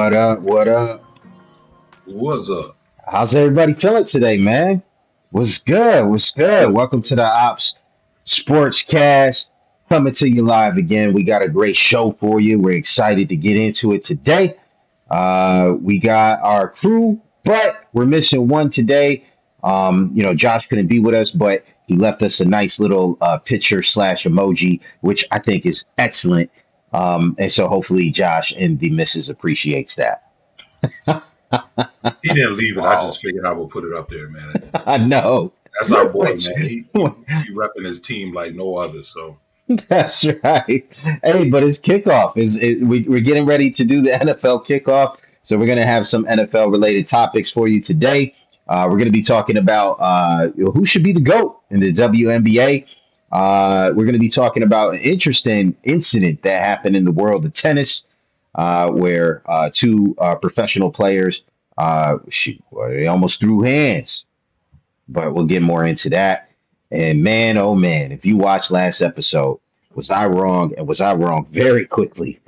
What up? What up? What's up? How's everybody feeling today, man? What's good? What's good? Welcome to the Opps SportsCast. Coming to you live again. We got a great show for you. We're excited to get into it today. We got our crew, but we're missing one today. Josh couldn't be with us, but he left us a nice little picture slash emoji, which I think is excellent. And so hopefully Josh and the missus appreciates that. He didn't leave it. I Oh, just figured I would put it up there, man. I know. That's our boy, Which, man. He repping his team like no other. So that's right. Hey, but it's kickoff. We're getting ready to do the NFL kickoff. So we're going to have some NFL related topics for you today. We're going to be talking about who should be the GOAT in the WNBA. We're going to be talking about an interesting incident that happened in the world of tennis, where two professional players, they almost threw hands, but we'll get more into that. And man, oh man, if you watched last episode, was I wrong? And was I wrong very quickly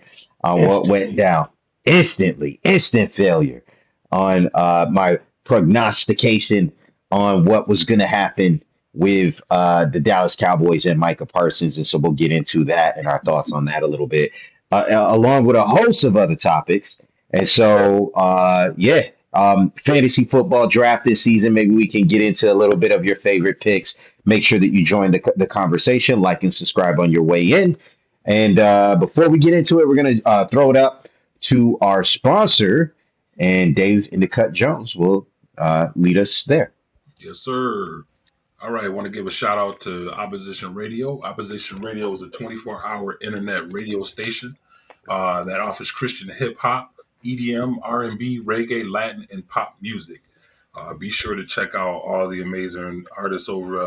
on what went instantly, down? Instantly, instant failure on my prognostication on what was going to happen with the Dallas Cowboys and Micah Parsons. And so we'll get into that and our thoughts on that a little bit, along with a host of other topics. And so, fantasy football draft this season. Maybe we can get into a little bit of your favorite picks. Make sure that you join the conversation, like and subscribe on your way in. And before we get into it, we're going to throw it up to our sponsor, and Dave in the Cut Jones will lead us there. yes, sir. All right, I want to give a shout out to Opposition Radio. Opposition Radio is a 24-hour internet radio station that offers Christian hip hop, EDM, R&B, reggae, Latin, and pop music. Be sure to check out all the amazing artists over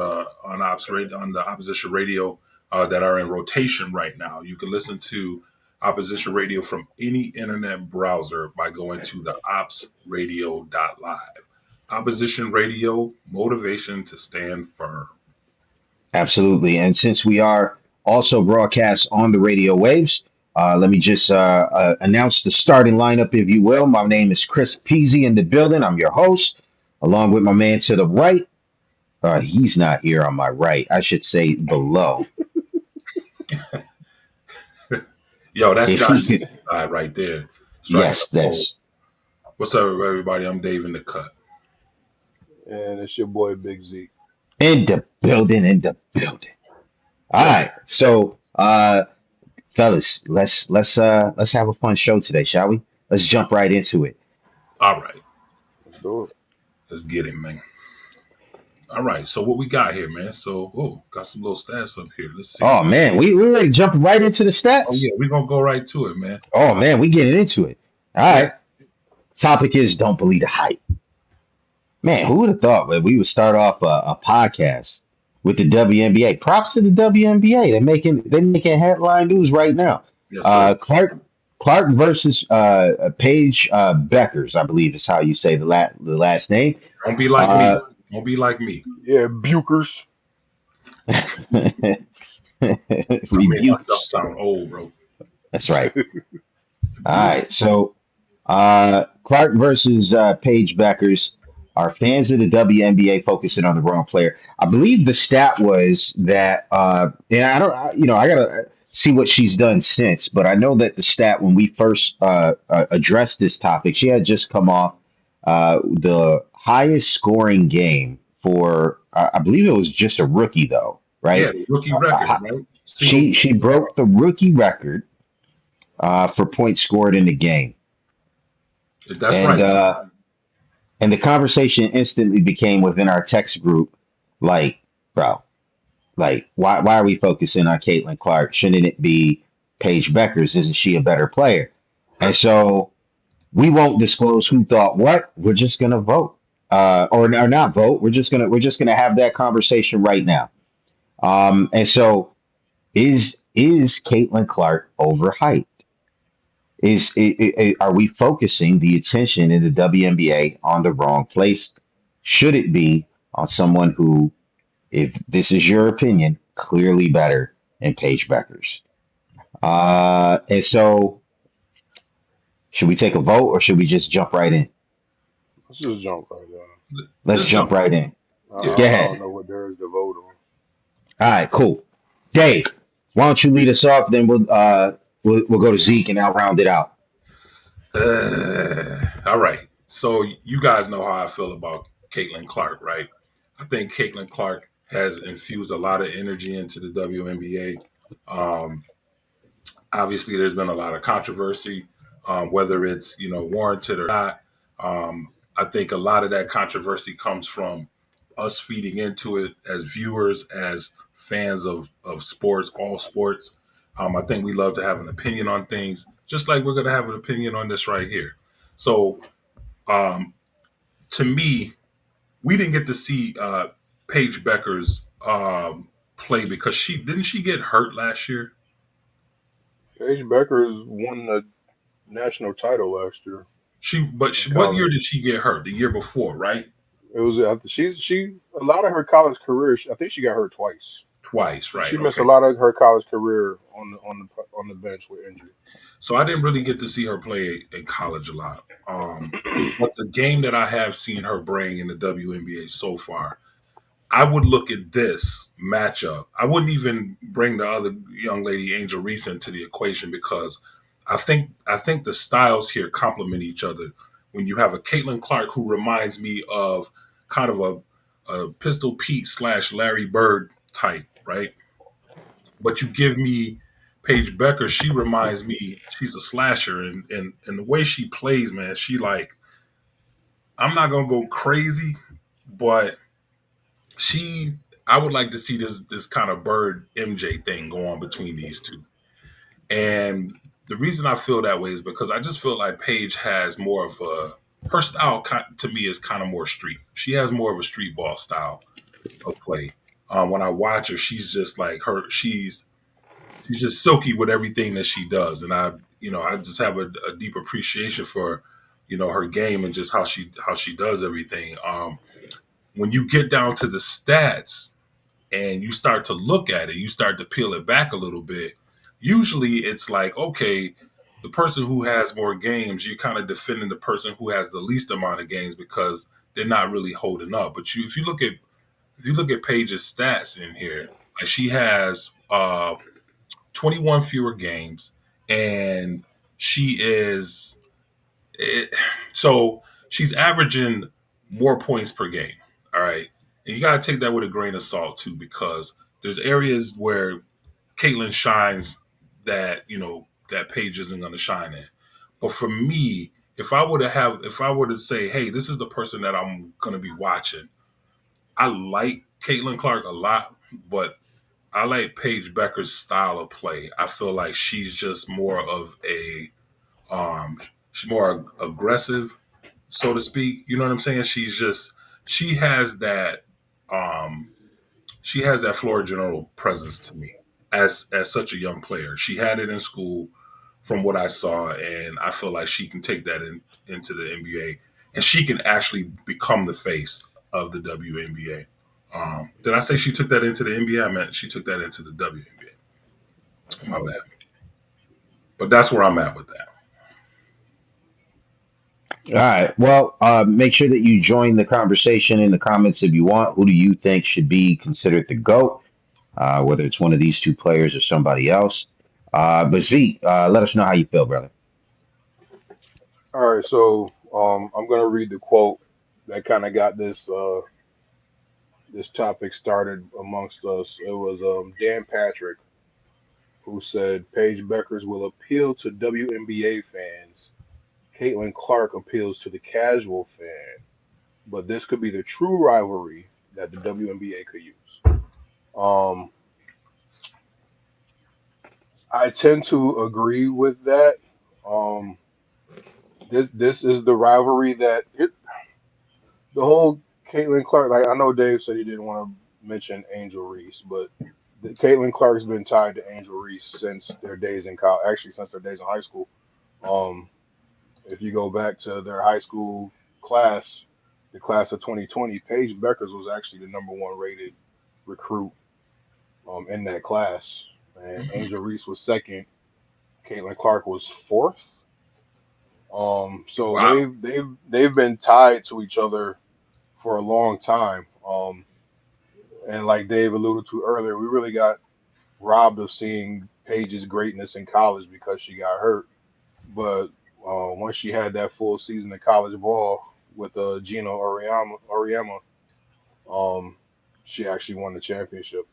on the Opposition Radio that are in rotation right now. You can listen to Opposition Radio from any internet browser by going to the opsradio.live. Opposition Radio, motivation to stand firm. Absolutely. And since we are also broadcast on the radio waves, let me just announce the starting lineup, if you will. My name is Chris Peasy in the building. I'm your host, along with my man to the right. He's not here on my right. I should say below. Yo, that's If Josh he could, side right there. Striking yes, the pole. that's What's up, everybody? I'm Dave in the cut. And it's your boy Big Z. in the building, in the building. All Yes. right. So, fellas, let's have a fun show today, shall we? Let's jump right into it. All right. Let's do it. Let's get it, man. All right. So what we got here, man? So, got some little stats up here. Let's see. Oh man, we ready to jump right into the Oh stats. yeah, we're gonna go right to it, man. Oh man, we getting into it. All Yeah. right. Topic is don't believe the hype. Man, who would have thought that we would start off a podcast with the WNBA? Props to the WNBA. They're making headline news right now. Yes, sir. Clark versus Paige Beckers, I believe is how you say the last name. Don't be like me. Uh, Don't be like me. Yeah, Bukers. I made myself rebukes. sound old, bro. That's right. All right. So Clark versus Paige Beckers. Are fans of the WNBA focusing on the wrong player? I believe the stat was that, and I don't, I gotta see what she's done since, but I know that the stat when we first addressed this topic, she had just come off the highest scoring game for, I believe it was just a rookie though, Yeah, right? the rookie record, Uh, right? she broke the rookie record for points scored in the game, That's and right. and the conversation instantly became within our text group, like, bro, like, why are we focusing on Caitlin Clark? Shouldn't it be Paige Beckers? Isn't she a better player? And so we won't disclose who thought what. We're just gonna vote, or not vote. We're just gonna have that conversation right now. And so is Caitlin Clark overhyped? Are we focusing the attention in the WNBA on the wrong place? Should it be on someone who, if this is your opinion, clearly better than Paige Beckers? And so Should we take a vote or should we just jump right in? Let's just jump right there. Let's Just jump jump right in. in. Yeah. Go I don't ahead. know what there is to vote on. All right, cool. Dave, why don't you lead us off? Then we'll go to Zeke and I'll round it out. All right. So you guys know how I feel about Caitlin Clark, right? I think Caitlin Clark has infused a lot of energy into the WNBA. Obviously, there's been a lot of controversy, whether it's warranted or not. I think a lot of that controversy comes from us feeding into it as viewers, as fans of sports, all sports. I think we love to have an opinion on things, just like we're going to have an opinion on this right here. So, um, to me, we didn't get to see Paige Becker's play because she get hurt last year. Paige Beckers won the national title last year in What year college. did she get hurt? The year before, right? It was she a lot of her college career. I think she got hurt twice. Twice, She right? missed a Okay. lot of her college career on the bench with injury. So I didn't really get to see her play in college a lot. But the game that I have seen her bring in the WNBA so far, I would look at this matchup. I wouldn't even bring the other young lady, Angel Reese, into the equation because I think the styles here complement each other. When you have a Caitlin Clark who reminds me of kind of a Pistol Pete slash Larry Bird type, right? But you give me Paige Becker, she reminds me she's a slasher, and the way she plays, man, she like I'm not gonna go crazy, but she I would like to see this kind of Bird MJ thing go on between these two. And the reason I feel that way is because I just feel like Paige has more of a her style to me is kind of more street. She has more of a street ball style of play. When I watch her, she's just like she's just silky with everything that she does, and I just have a deep appreciation for her game and just how she does everything. When you get down to the stats and you start to look at it, you start to peel it back a little bit. Usually, it's like, okay, the person who has more games, you're kind of defending the person who has the least amount of games because they're not really holding up. But if you look at Paige's stats in here, like she has 21 fewer games, and she is it, so she's averaging more points per game. All right, and you got to take that with a grain of salt too, because there's areas where Caitlyn shines that Paige isn't going to shine in. But for me, if I were to say, hey, this is the person that I'm going to be watching, I like Caitlin Clark a lot, but I like Paige Becker's style of play. I feel like she's just more of a um she's more aggressive, so to speak. You know what I'm saying? She has that um she has that floor general presence to me as such a young player. She had it in school from what I saw, and I feel like she can take that into the NBA, and she can actually become the face of the WNBA. Did I say she took that into the NBA? I meant she took that into the WNBA. My bad. But that's where I'm at with that. All right. Well, make sure that you join the conversation in the comments if you want. Who do you think should be considered the GOAT? Whether it's one of these two players or somebody else. But Zeke, let us know how you feel, brother. All right, so I'm gonna read the quote that kind of got this topic started amongst us. It was Dan Patrick who said Paige Beckers will appeal to WNBA fans. Caitlin Clark appeals to the casual fan, but this could be the true rivalry that the WNBA could use. Um, I tend to agree with that. Um, this is the rivalry the whole Caitlin Clark. Like I know Dave said he didn't want to mention Angel Reese, but Caitlin Clark's been tied to Angel Reese since their days in college. Actually, since their days in high school. Um, if you go back to their high school class, the class of 2020, Paige Beckers was actually the number one rated recruit in that class, and Mhm. Angel Reese was second. Caitlin Clark was fourth. So Wow. they've been tied to each other for a long time. And like Dave alluded to earlier, we really got robbed of seeing Paige's greatness in college because she got hurt. But once she had that full season of college ball with Gino Auriemma, um, she actually won the championship.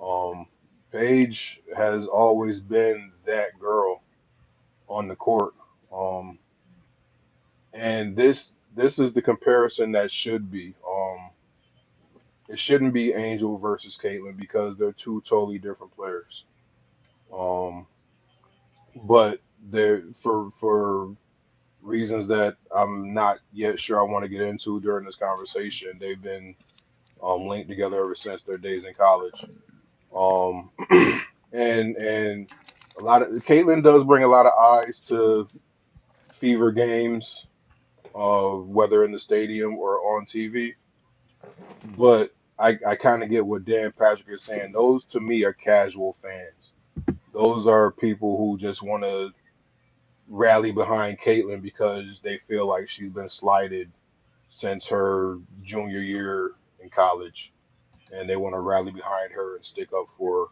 Um, Paige has always been that girl on the court. Um, and this is the comparison that should be. It shouldn't be Angel versus Caitlyn because they're two totally different players. Um, but they're for reasons that I'm not yet sure I want to get into during this conversation. They've been linked together ever since their days in college. Um, and a lot of Caitlyn does bring a lot of eyes to Fever games, whether in the stadium or on TV. But I kind of get what Dan Patrick is saying. Those to me are casual fans. Those are people who just want to rally behind Caitlyn because they feel like she's been slighted since her junior year in college, and they want to rally behind her and stick up for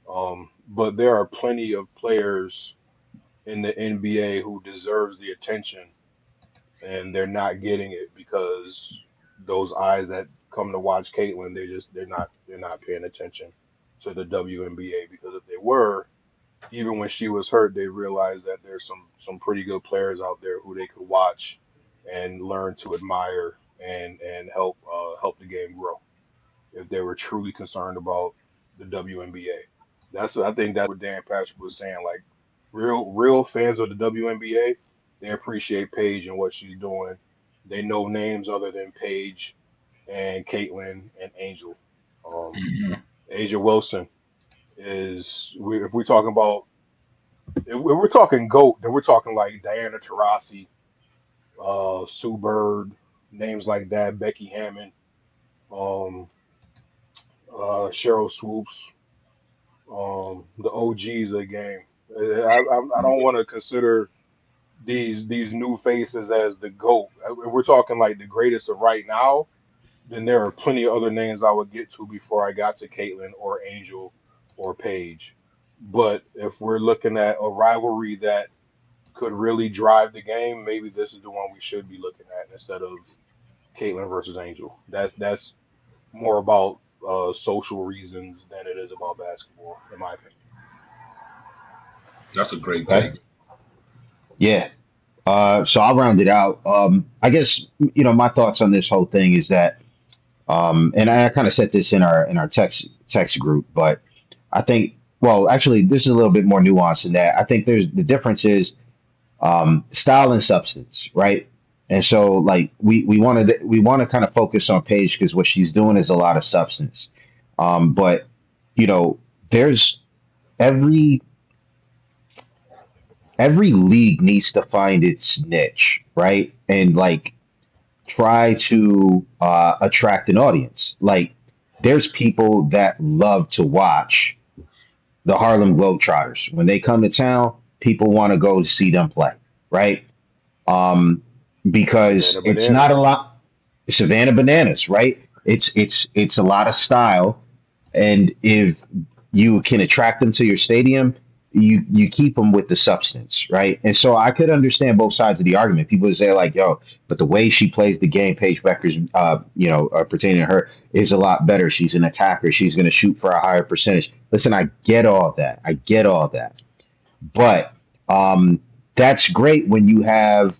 her. But there are plenty of players in the NBA who deserves the attention, and they're not getting it because those eyes that come to watch Caitlyn, they're not paying attention to the WNBA because if they were, even when she was hurt, they realized that there's some pretty good players out there who they could watch and learn to admire and help the game grow if they were truly concerned about the WNBA. I think that's what Dan Patrick was saying. Like real fans of the WNBA, they appreciate Paige and what she's doing. They know names other than Paige and Caitlyn and Angel. Um, Mhm. Asia Wilson if we're talking about if we're talking GOAT, then we're talking like Diana Taurasi, Sue Bird, names like that, Becky Hammond, um, Cheryl Swoops, the OGs of the game. I don't want to consider these new faces as the GOAT. If we're talking like the greatest of right now, then there are plenty of other names I would get to before I got to Caitlyn or Angel or Paige. But if we're looking at a rivalry that could really drive the game, maybe this is the one we should be looking at instead of Caitlyn versus Angel. That's more about social reasons than it is about basketball, in my opinion. That's a great Okay. take. Yeah. So I'll round it out. I guess my thoughts on this whole thing is that, and I kind of said this in our text group, but I think, well, actually, this is a little bit more nuanced than that. I think there's the difference is style and substance, right? And so, like, we want to kind of focus on Paige because what she's doing is a lot of substance. But you know, there's every every league needs to find its niche, right? And like try to attract an audience. Like, there's people that love to watch the Harlem Globetrotters when they come to town. People want to go see them play, right? um, because Savannah it's not a Bananas. lot. Savannah Bananas, right? It's a lot of style, and if you can attract them to your stadium, you keep them with the substance, right? And so I could understand both sides of the argument. People say like, "Yo, but the way she plays the game, Paige Becker's, pertaining to her, is a lot better. She's an attacker. She's going to shoot for a higher percentage." Listen, I get all that. I get all that. But that's great when you have,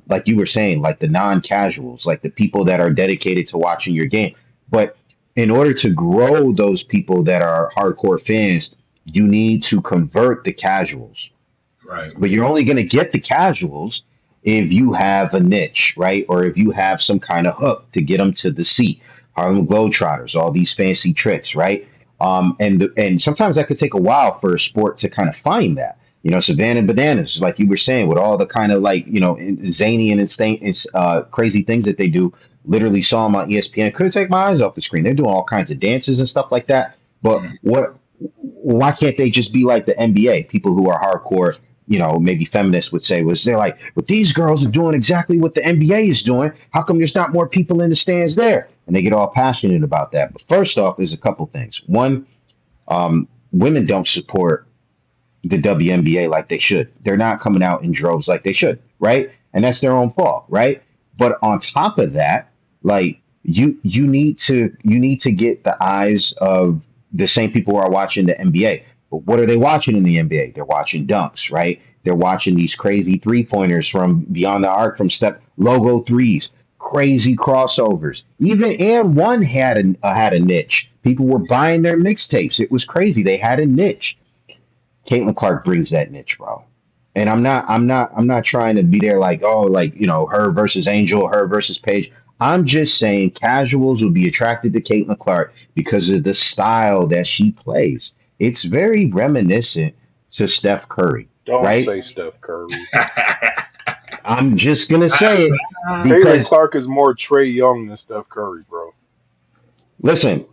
like you were saying, like the non-casuals, like the people that are dedicated to watching your game. But in order to grow those people that are hardcore fans, you need to convert the casuals. Right. But you're only going to get the casuals if you have a niche, right? Or if you have some kind of hook to get them to the seat. Harlem Globetrotters, all these fancy tricks, right? And sometimes that could take a while for a sport to kind of find that. Savannah Bananas, like you were saying, with all the kind of like zany and crazy things that they do. Literally saw them on ESPN. Couldn't take my eyes off the screen. They're doing all kinds of dances and stuff like that. But Mhm. why can't they just be like the NBA? People who are hardcore, maybe feminists would say was they're like, but these girls are doing exactly what the NBA is doing. How come there's not more people in the stands there? And they get all passionate about that. But first off, there's a couple things. One, women don't support the WNBA like they should. They're not coming out in droves like they should, right? And that's their own fault, right? But on top of that, like you need to get the eyes of the same people who are watching the NBA. But what are they watching in the NBA? They're watching dunks, right? They're watching these crazy three pointers from beyond the arc, from step logo threes, crazy crossovers. Even and one had a niche. People were buying their mixtapes. It was crazy. They had a niche. Caitlin Clark brings that niche, bro. And I'm not trying to be there like, oh, like, her versus Angel, her versus Paige. I'm just saying casuals would be attracted to Caitlin Clark because of the style that she plays. It's very reminiscent to Steph Curry, Don't right? say Steph Curry. I'm just gonna say it Caitlin because Clark is more Trey Young than Steph Curry, bro. listen,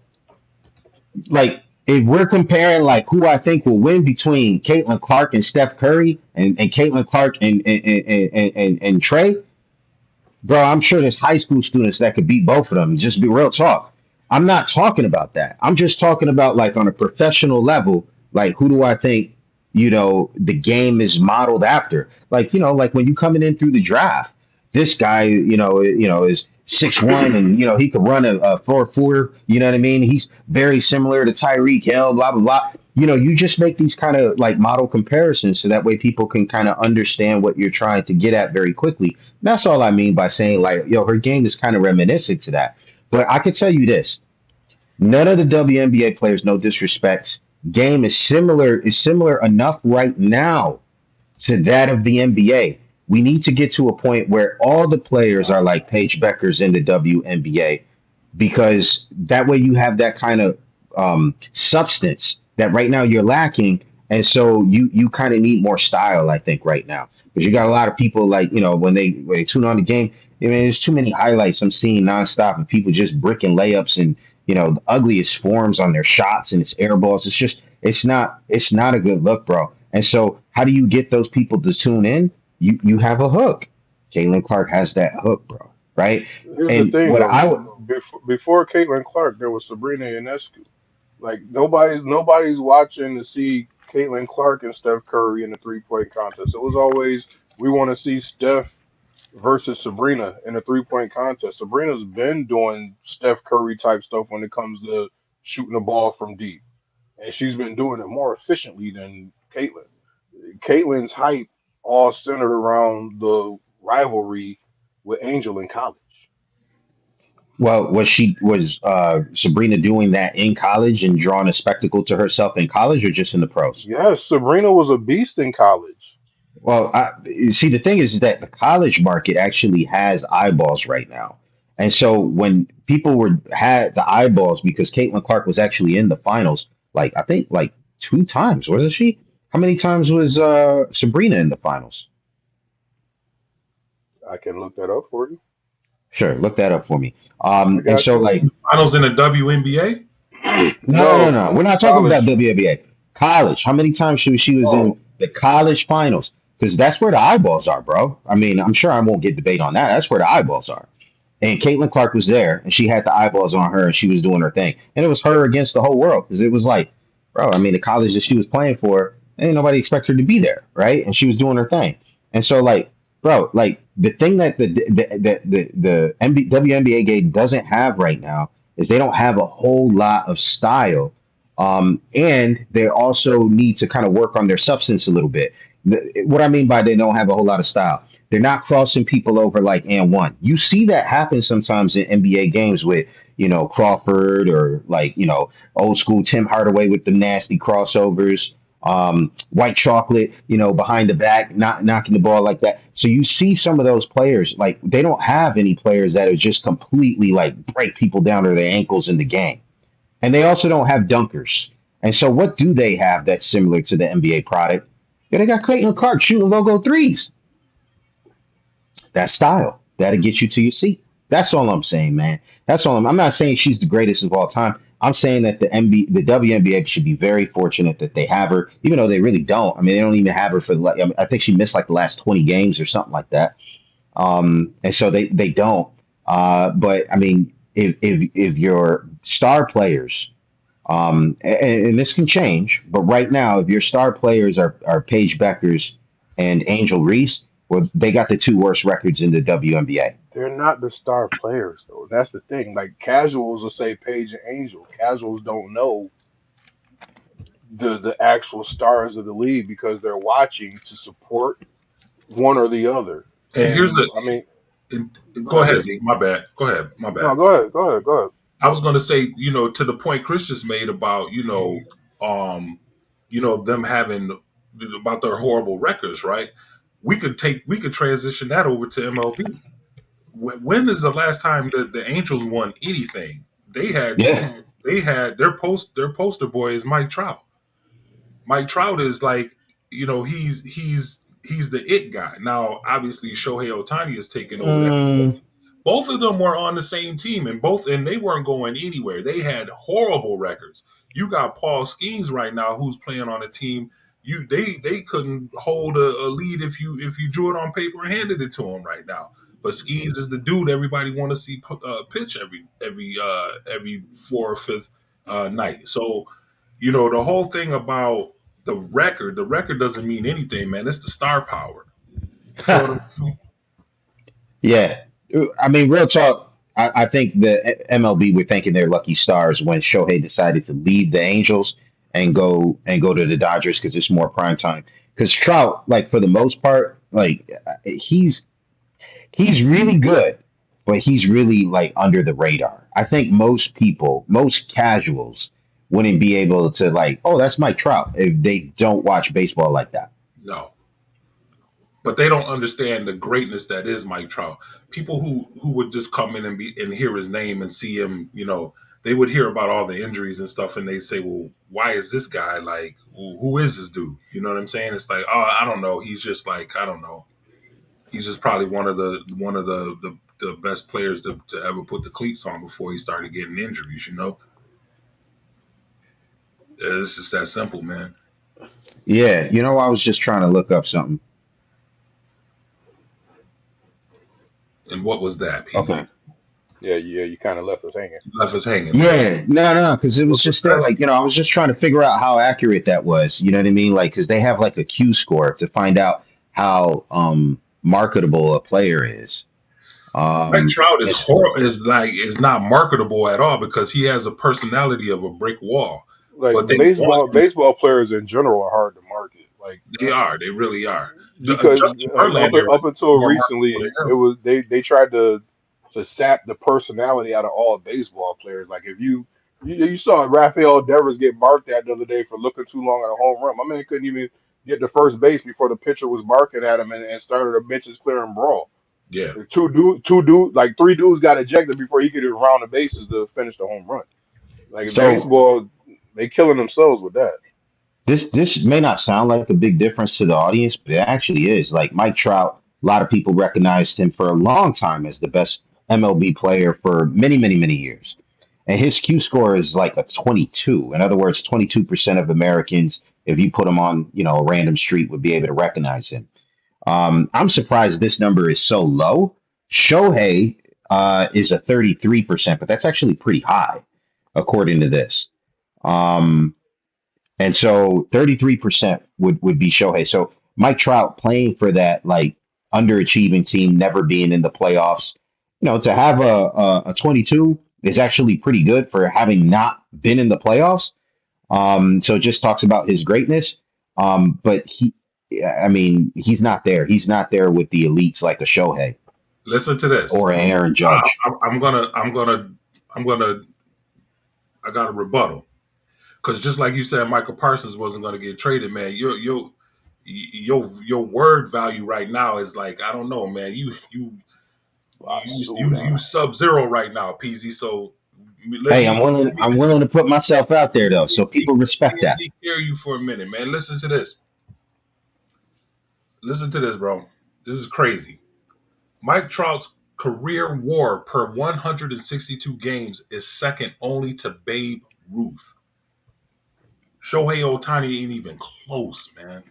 like if we're comparing like who I think will win between Caitlin Clark and Steph Curry and Caitlin Clark and Trey, bro, I'm sure there's high school students that could beat both of them. Just be real talk. I'm not talking about that. I'm just talking about like on a professional level, like who do I think, the game is modeled after? Like, like when you coming in through the draft, this guy, is 6'1" and he could run a 4 you know what I mean? He's very similar to Tyreek Hill, blah blah blah. You just make these kind of like model comparisons so that way people can kind of understand what you're trying to get at very quickly. That's all I mean by saying like, her game is kind of reminiscent to that. But I can tell you this: none of the WNBA players, no disrespect, game is similar enough right now to that of the NBA. We need to get to a point where all the players are like Paige Beckers in the WNBA because that way you have that kind of substance that right now you're lacking, and so you kind of need more style, I think, right now because you got a lot of people like when they tune on the game. I mean, there's too many highlights I'm seeing nonstop of people just bricking layups and the ugliest forms on their shots and it's air balls. It's not a good look, bro. And so how do you get those people to tune in? You have a hook. Caitlin Clark has that hook, bro. Right? Here's the And thing, what though. I would Before Caitlin Clark, there was Sabrina Ionescu. Like nobody's watching to see Caitlin Clark and Steph Curry in the 3-point contest. It was always we want to see Steph versus Sabrina in a 3-point contest. Sabrina's been doing Steph Curry type stuff when it comes to shooting the ball from deep, and she's been doing it more efficiently than Caitlin. Caitlin's hype all centered around the rivalry with Angel in college. well, was Sabrina doing that in college and drawing a spectacle to herself in college or just in the pros? Yes, Sabrina was a beast in college. Well, see, the thing is that the college market actually has eyeballs right now, and so when people had the eyeballs because Caitlin Clark was actually in the finals, like I think like two times, wasn't she? How many times was Sabrina in the finals? I can look that up for you. Sure, look that up for me. I And got so you. like, Finals in the WNBA. no. We're not talking about College. WNBA. College. How many times she was Oh, in the college finals? Because that's where the eyeballs are, bro. I mean, I'm sure I won't get debate on that. That's where the eyeballs are. And Caitlin Clark was there, and she had the eyeballs on her, and she was doing her thing. And it was her against the whole world because it was like, bro, I mean, the college that she was playing for, ain't nobody expect her to be there, right? And she was doing her thing. And so, like, bro, like the thing that the WNBA game doesn't have right now is they don't have a whole lot of style, and they also need to kind of work on their substance a little bit. What I mean by they don't have a whole lot of style, they're not crossing people over like and one. You see that happen sometimes in NBA games with, Crawford or like, old school Tim Hardaway with the nasty crossovers, white chocolate, behind the back, not knocking the ball like that. So you see some of those players, like they don't have any players that are just completely like break people down to their ankles in the game. And they also don't have dunkers. And so what do they have that's similar to the NBA product? Yeah, they got Clayton Clark shooting logo threes. That style that'll get you to your seat. That's all I'm saying, man. I'm not saying she's the greatest of all time. I'm saying that the WNBA should be very fortunate that they have her, even though they really don't. I mean, they don't even have her for I mean, I think she missed like the last 20 games or something like that. And so they don't. But I mean, if your star players, and this can change, but right now, if your star players are Paige Beckers and Angel Reese, well, they got the two worst records in the WNBA. They're not the star players though. That's the thing. Like casuals will say Page and Angel. Casuals don't know the actual stars of the league because they're watching to support one or the other. And here's And a I mean, and, go go ahead, ahead, Dave. Z. My bad. Go ahead. My No, bad. go ahead, go ahead, go ahead. I was gonna say, to the point Chris just made about, um, them having about their horrible records, right? We could transition that over to MLB. When is the last time the Angels won anything? They had Yeah. they had their poster boy is Mike Trout. Mike Trout is like, he's the it guy. Now, obviously, Shohei Otani has taken over that. Mm, Both of them were on the same team, and they weren't going anywhere. They had horrible records. You got Paul Skeens right now, who's playing on a team. They couldn't hold a lead if you drew it on paper and handed it to them right now. But Skeens is the dude everybody want to see pitch every fourth or fifth night. So the whole thing about the record doesn't mean anything, man. It's the star power. You feel what I'm yeah. I mean, real talk. I think the MLB were thinking they're lucky stars when Shohei decided to leave the Angels and go to the Dodgers because it's more prime time. Because Trout, like for the most part, like he's really good, but he's really like under the radar. I think most people, most casuals, wouldn't be able to like, oh, that's Mike Trout if they don't watch baseball like that. No, but they don't understand the greatness that is Mike Trout. People who would just come in and hear his name and see him, they would hear about all the injuries and stuff, and they say, "Well, why is this guy like? Who is this dude?" You know what I'm saying? It's like, oh, I don't know. He's just like, I don't know. He's just probably one of the best players to ever put the cleats on before he started getting injuries. It's just that simple, man. Yeah, I was just trying to look up something. And what was that, Okay. PZ? Yeah, yeah, you kind of left us hanging. Left us hanging, man. Yeah, no, because it was What's the just that, stat? like, I was just trying to figure out how accurate that was. You know what I mean? Like, because they have like a Q score to find out how marketable a player is. Mike Trout is It's is not marketable at all because he has a personality of a brick wall. Like But they want him. baseball players in general are hard to market. Like They are. They really are. because Justin Verlander up is until more marketable recently, than it him. was they tried to sap the personality out of all baseball players. Like if you saw Rafael Devers get barked at the other day for looking too long at a home run. My man couldn't even get to first base before the pitcher was barking at him and started a benches clearing brawl. Yeah. The like three dudes got ejected before he could even round the bases to finish the home run. Like in so baseball, they killing themselves with that. this may not sound like a big difference to the audience, but it actually is. Like Mike Trout, a lot of people recognized him for a long time as the best MLB player for many, many, many years. And his Q score is like a 22. In other words, 22% of Americans, if you put him on, a random street, would be able to recognize him. I'm surprised this number is so low. Shohei is a 33%, but that's actually pretty high, according to this. Um, and so 33% would be Shohei. So Mike Trout playing for that like underachieving team, never being in the playoffs, to have a 22 is actually pretty good for having not been in the playoffs. So it just talks about his greatness. But I mean, he's not there. He's not there with the elites like a Shohei Listen to this. or an Aaron I, Judge. I'm gonna. I got a rebuttal because just like you said, Michael Parsons wasn't gonna get traded, man. Your word value right now is like, I don't know, man. You Basura. sub zero right now, PZ. So let Hey, me I'm willing. let me I'm just willing to put myself out there though, so take, people respect that. take care of you for a minute, man. Listen to this. Listen to this, bro. This is crazy. Mike Trout's career WAR per 162 games is second only to Babe Ruth. Shohei Ohtani ain't even close, man.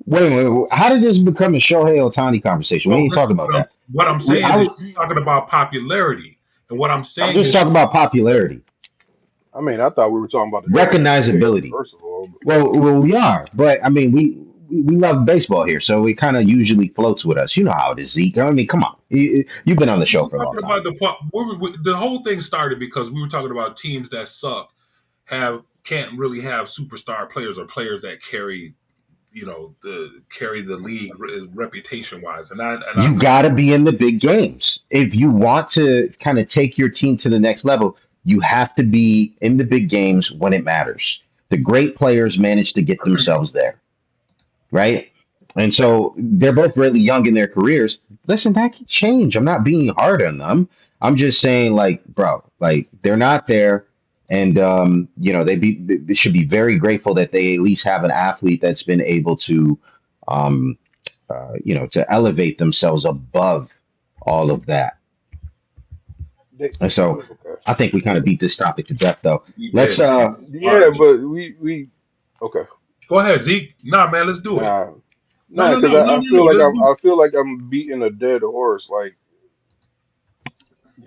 Wait. How did this become a Shohei Ohtani conversation? We No, ain't listen. talking about that. What I'm We, saying I, is was- you're talking about popularity, and what I'm I'm saying just is talking about popularity, I mean, I thought we were talking about the WNBA recognizability. first of all. Well, we are, but I mean, we love baseball here, so it kind of usually floats with us. You know how it is, Zeke. I mean, come on, you've been on the show we're for a long talking time. about the whole thing started because we were talking about teams that suck can't really have superstar players or players that carry the league reputation wise, and I You got to be in the big games if you want to kind of take your team to the next level. You have to be in the big games when it matters. The great players manage to get themselves there, right? And so they're both really young in their careers. Listen, that can change. I'm not being hard on them. I'm just saying, like, bro, like they're not there, and they should be very grateful that they at least have an athlete that's been able to, um, to elevate themselves above all of that. They, And so okay. I think we kind of beat this topic to death, though. we Let's did, man. All Yeah, right, but we okay. go ahead, Zeke. Nah, man, let's do it. Nah, No, nah, no, because no, no, I no, feel no. like Let's do. I feel like I'm beating a dead horse. Like,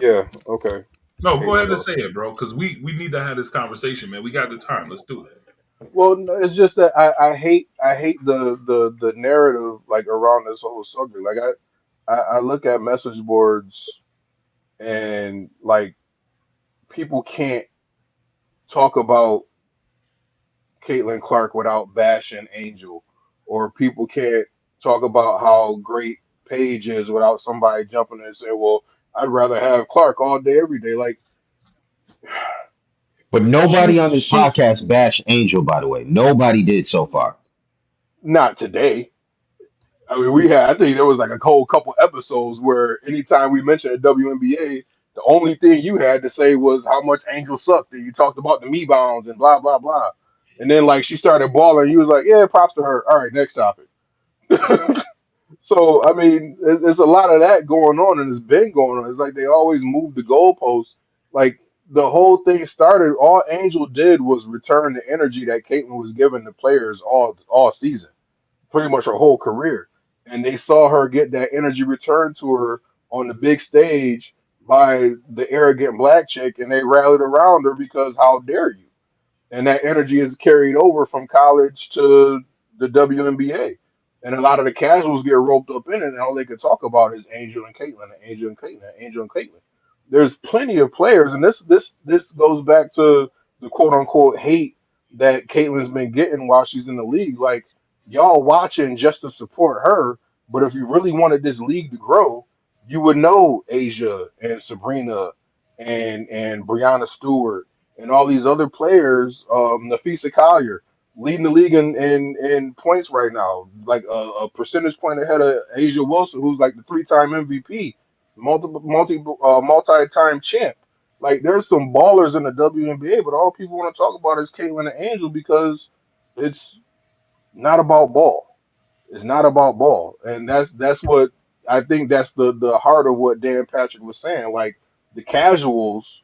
yeah, okay. No, go ahead Caitlin, and say it, bro, because we need to have this conversation, man. We got the time. Let's do it. well, no, it's just that I hate the narrative like around this whole subject. Like I look at message boards and like people can't talk about Caitlin Clark without bashing Angel, or people can't talk about how great Paige is without somebody jumping in and saying, "Well, I'd rather have Clark all day, every day." Like But nobody on this she's podcast bashed Angel, by the way. Nobody did so far. not today. I mean, we had I think there was like a whole couple episodes where anytime we mentioned a WNBA, the only thing you had to say was how much Angel sucked, and you talked about the me bounds and blah blah blah. And then like she started balling, you was like, "Yeah, props to her." All right, next topic. So I mean, there's a lot of that going on, and it's been going on. It's like they always move the goalposts. Like the whole thing started. All Angel did was return the energy that Caitlyn was giving the players all season, pretty much her whole career. And they saw her get that energy returned to her on the big stage by the arrogant black chick, and they rallied around her because how dare you? And that energy is carried over from college to the WNBA. And a lot of the casuals get roped up in it, and all they can talk about is Angel and Caitlin, and Angel and Caitlin, and Angel and Caitlin. There's plenty of players, and this goes back to the quote unquote hate that Caitlin's been getting while she's in the league. Like y'all watching just to support her, but if you really wanted this league to grow, you would know Asia and Sabrina and Brianna Stewart and all these other players, Nafisa Collier, leading the league in points right now, like a percentage point ahead of Asia Wilson, who's like the three-time MVP, multi-time champ. Like there's some ballers in the WNBA, but all people want to talk about is Caitlin and Angel because it's not about ball. It's not about ball, and that's what I think. That's the heart of what Dan Patrick was saying. Like the casuals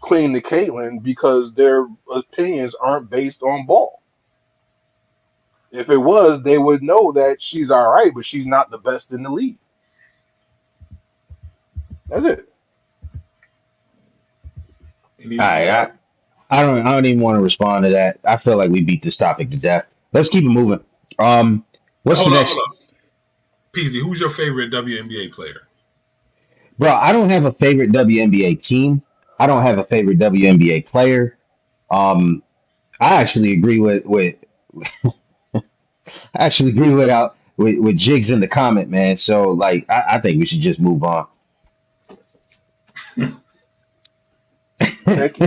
cling to Caitlyn because their opinions aren't based on ball. If it was, they would know that she's all right, but she's not the best in the league. That's it. All Anything right, to add? I don't even want to respond to that. I feel like we beat this topic to death. Let's keep it moving. What's the Hold next, on. Peasy, who's your favorite WNBA player? bro? I don't have a favorite WNBA team. I don't have a favorite WNBA player. Um, I actually agree with I actually agree with Jigs in the comment, man. So like, I think we should just move on.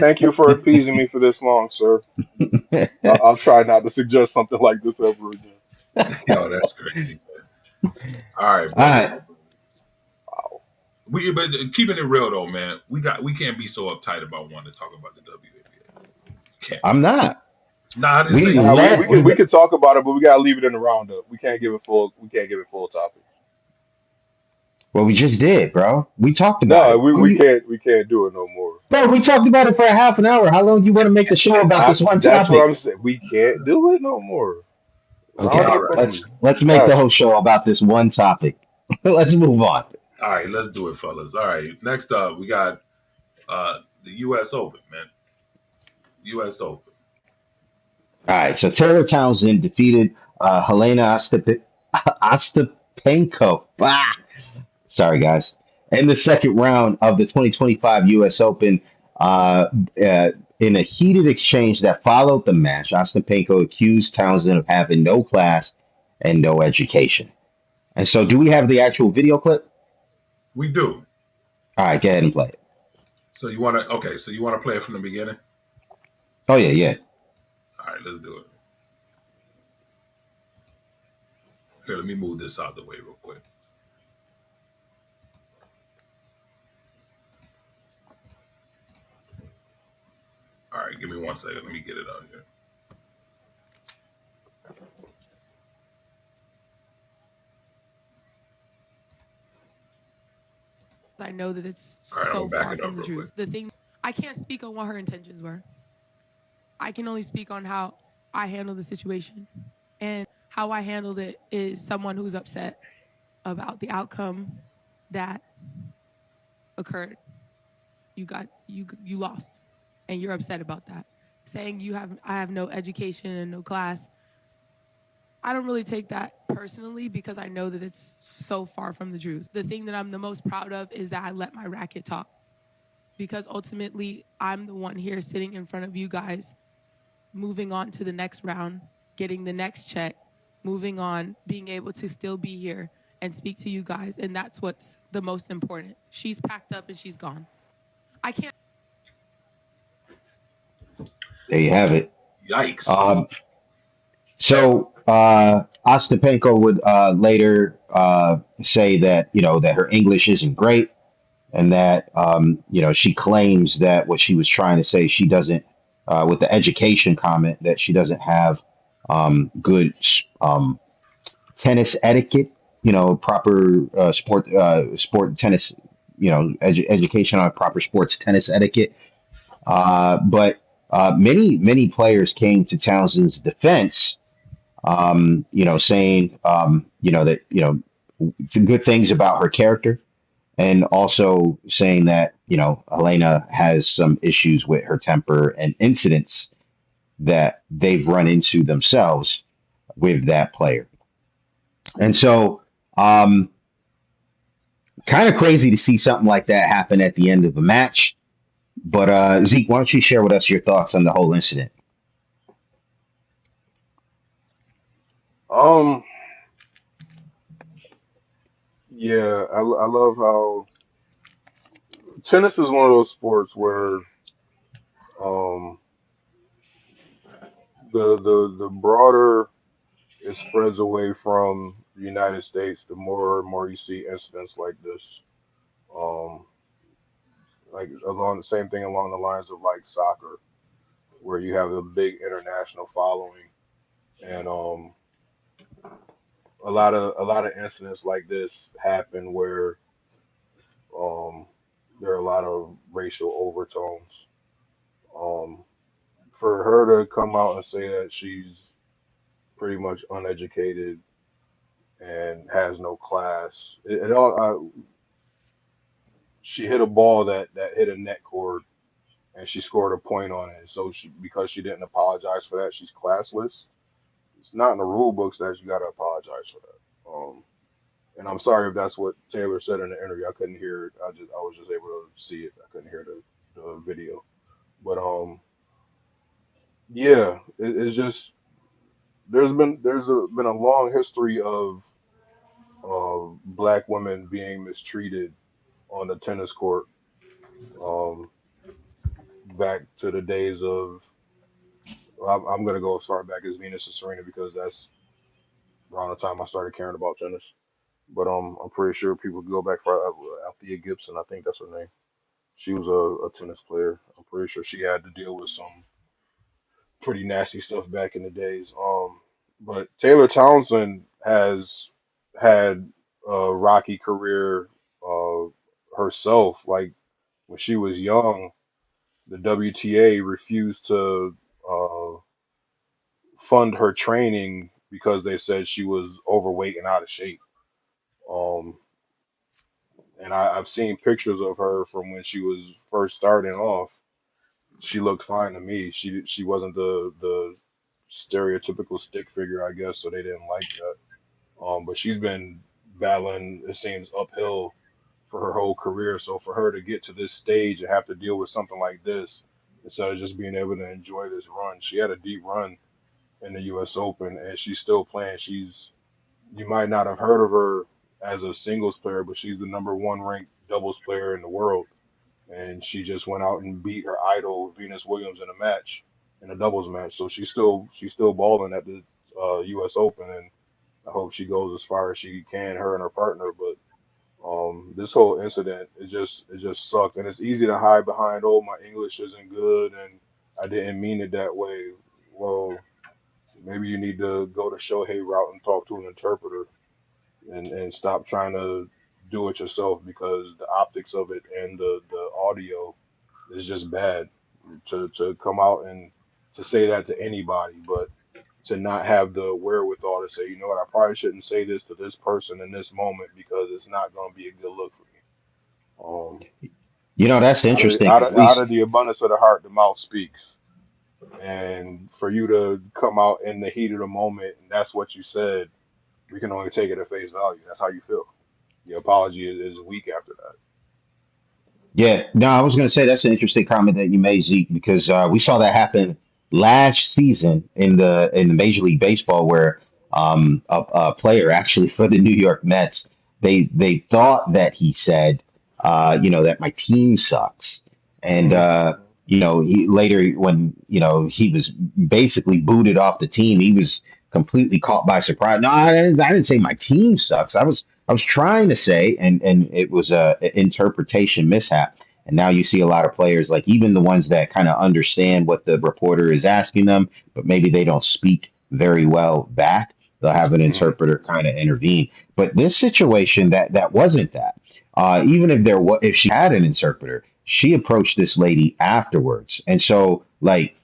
Thank you for appeasing me for this long, sir. I'll try not to suggest something like this ever again. Yo, that's crazy. All right, All brother. right, Wow. We but keeping it real though, man. We can't be so uptight about wanting to talk about the WNBA. Can't be. I'm not. Nah, I didn't We say Nah, you. we, led. we could we could talk about it, but we gotta leave it in the roundup. We can't give it full. We can't give it full topic. Well, we just did, bro. We talked about No, it. we can't do it no more. Bro, we talked about it for a half an hour. How long you want to make the show about this one That's what topic? I'm saying. We can't do it no more. Round Okay, All up, right. buddy. let's We make the got whole you. show about this one topic. Let's move on. All right, let's do it, fellas. All right. Next up, we got the US Open, man. US Open. All right, so Taylor Townsend defeated Helena Ostapenko. Ah, sorry, guys. In the second round of the 2025 U.S. Open, uh, in a heated exchange that followed the match, Ostapenko accused Townsend of having no class and no education. And so, do we have the actual video clip? We do. All right, go ahead and play it. So you want to so you want to play it from the beginning? Oh yeah, yeah. All right, let's do it. Here, let me move this out of the way real quick. All right, give me 1 second. Let me get it out here. I know that it's All right, I'm so gonna back far it up from the real quick. truth. The thing, I can't speak on what her intentions were. I can only speak on how I handled the situation. And how I handled it is someone who's upset about the outcome that occurred. You lost, and you're upset about that. Saying I have no education and no class. I don't really take that personally because I know that it's so far from the truth. The thing that I'm the most proud of is that I let my racket talk, because ultimately I'm the one here sitting in front of you guys, moving on to the next round, getting the next check, moving on, being able to still be here and speak to you guys. And that's what's the most important. She's packed up and she's gone. I can't. There you have it. Yikes! Um, Ostapenko would later say that that her English isn't great, and that she claims that what she was trying to say, she doesn't, with the education comment, that she doesn't have good tennis etiquette, proper sport tennis, education on proper sports tennis etiquette. But many players came to Townsend's defense, saying, that, good things about her character, and also saying that, Helena has some issues with her temper and incidents that they've run into themselves with that player. And so, kind of crazy to see something like that happen at the end of a match. But Zeke, why don't you share with us your thoughts on the whole incident? Um, yeah, I love how tennis is one of those sports where um the broader it spreads away from the United States, the more and more you see incidents like this. Um, like along the same thing along the lines of like soccer, where you have a big international following, and a lot of incidents like this happen where um there are a lot of racial overtones. Um, for her to come out and say that she's pretty much uneducated and has no class, it all she hit a ball that hit a net cord and she scored a point on it. So she, because she didn't apologize for that, she's classless. It's not in the rule books that you got to apologize for that. And I'm sorry if that's what Taylor said in the interview. I couldn't hear it. I was just able to see it. I couldn't hear the video. But yeah, it's just there's been a long history of black women being mistreated on the tennis court. Um, back to the days of I'm gonna go as far back as Venus and Serena because that's around the time I started caring about tennis. But I'm pretty sure people go back for Althea Gibson. I think that's her name. She was a tennis player. I'm pretty sure she had to deal with some pretty nasty stuff back in the days. But Taylor Townsend has had a rocky career herself. Like when she was young, the WTA refused to fund her training because they said she was overweight and out of shape. Um, and I've seen pictures of her from when she was first starting off. She looked fine to me. She wasn't the stereotypical stick figure, I guess, so they didn't like that. But she's been battling, it seems, uphill for her whole career. So for her to get to this stage and have to deal with something like this, instead of just being able to enjoy this run, she had a deep run in the U.S. Open, and she's still playing. She's You might not have heard of her as a singles player, but she's the number one ranked doubles player in the world, and she just went out and beat her idol Venus Williams in a match, in a doubles match. So she's still balling at the U.S. Open, and I hope she goes as far as she can, her and her partner. But this whole incident, it just sucked, and it's easy to hide behind, oh, my English isn't good, and I didn't mean it that way. Well, maybe you need to go the Shohei route and talk to an interpreter, and stop trying to do it yourself, because the optics of it and the audio is just bad. To come out and to say that to anybody, but to not have the wherewithal to say, you know what, I probably shouldn't say this to this person in this moment because it's not going to be a good look for me. You know, that's Out of interesting out because of we, out of the abundance of the heart, the mouth speaks. And for you to come out in the heat of the moment, and that's what you said, we can only take it at face value. That's how you feel. The apology is weak after that. yeah, no, I was going to say that's an interesting comment that you made, Zeke, because we saw that happen last season in the Major League Baseball, where a player actually for the New York Mets, they thought that he said, that my team sucks, and Hmm. he later when he was basically booted off the team, he was completely caught by surprise. No, I didn't say my team sucks. I was trying to say, and it was a interpretation mishap. And now you see a lot of players, like even the ones that kind of understand what the reporter is asking them, but maybe they don't speak very well back. They'll have an Hmm. interpreter kind of intervene. But this situation, that wasn't that. Even if if she had an interpreter, she approached this lady afterwards, and so like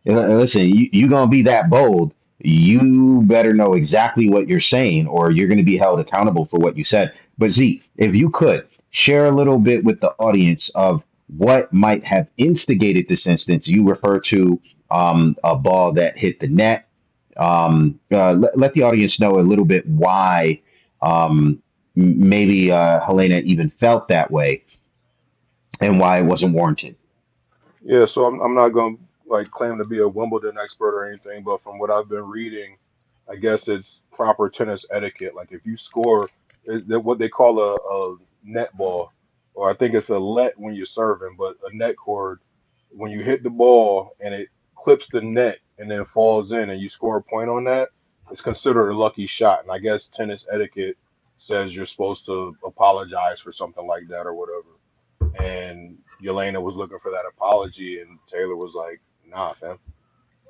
listen, you gonna be that bold, you better know exactly what you're saying, or you're going to be held accountable for what you said. But Z, if you could share a little bit with the audience of what might have instigated this instance. You refer to a ball that hit the net. Let the audience know a little bit why maybe Helena even felt that way and why it wasn't warranted. Yeah, so I'm not gonna like claim to be a Wimbledon expert or anything, but from what I've been reading, I guess it's proper tennis etiquette. Like if you score, what they call a net ball, or I think it's a let when you're serving, but a net cord, when you hit the ball and it clips the net and then falls in and you score a point on that, it's considered a lucky shot. And I guess tennis etiquette says you're supposed to apologize for something like that or whatever. And Yelena was looking for that apology, and Taylor was like, "Nah, fam."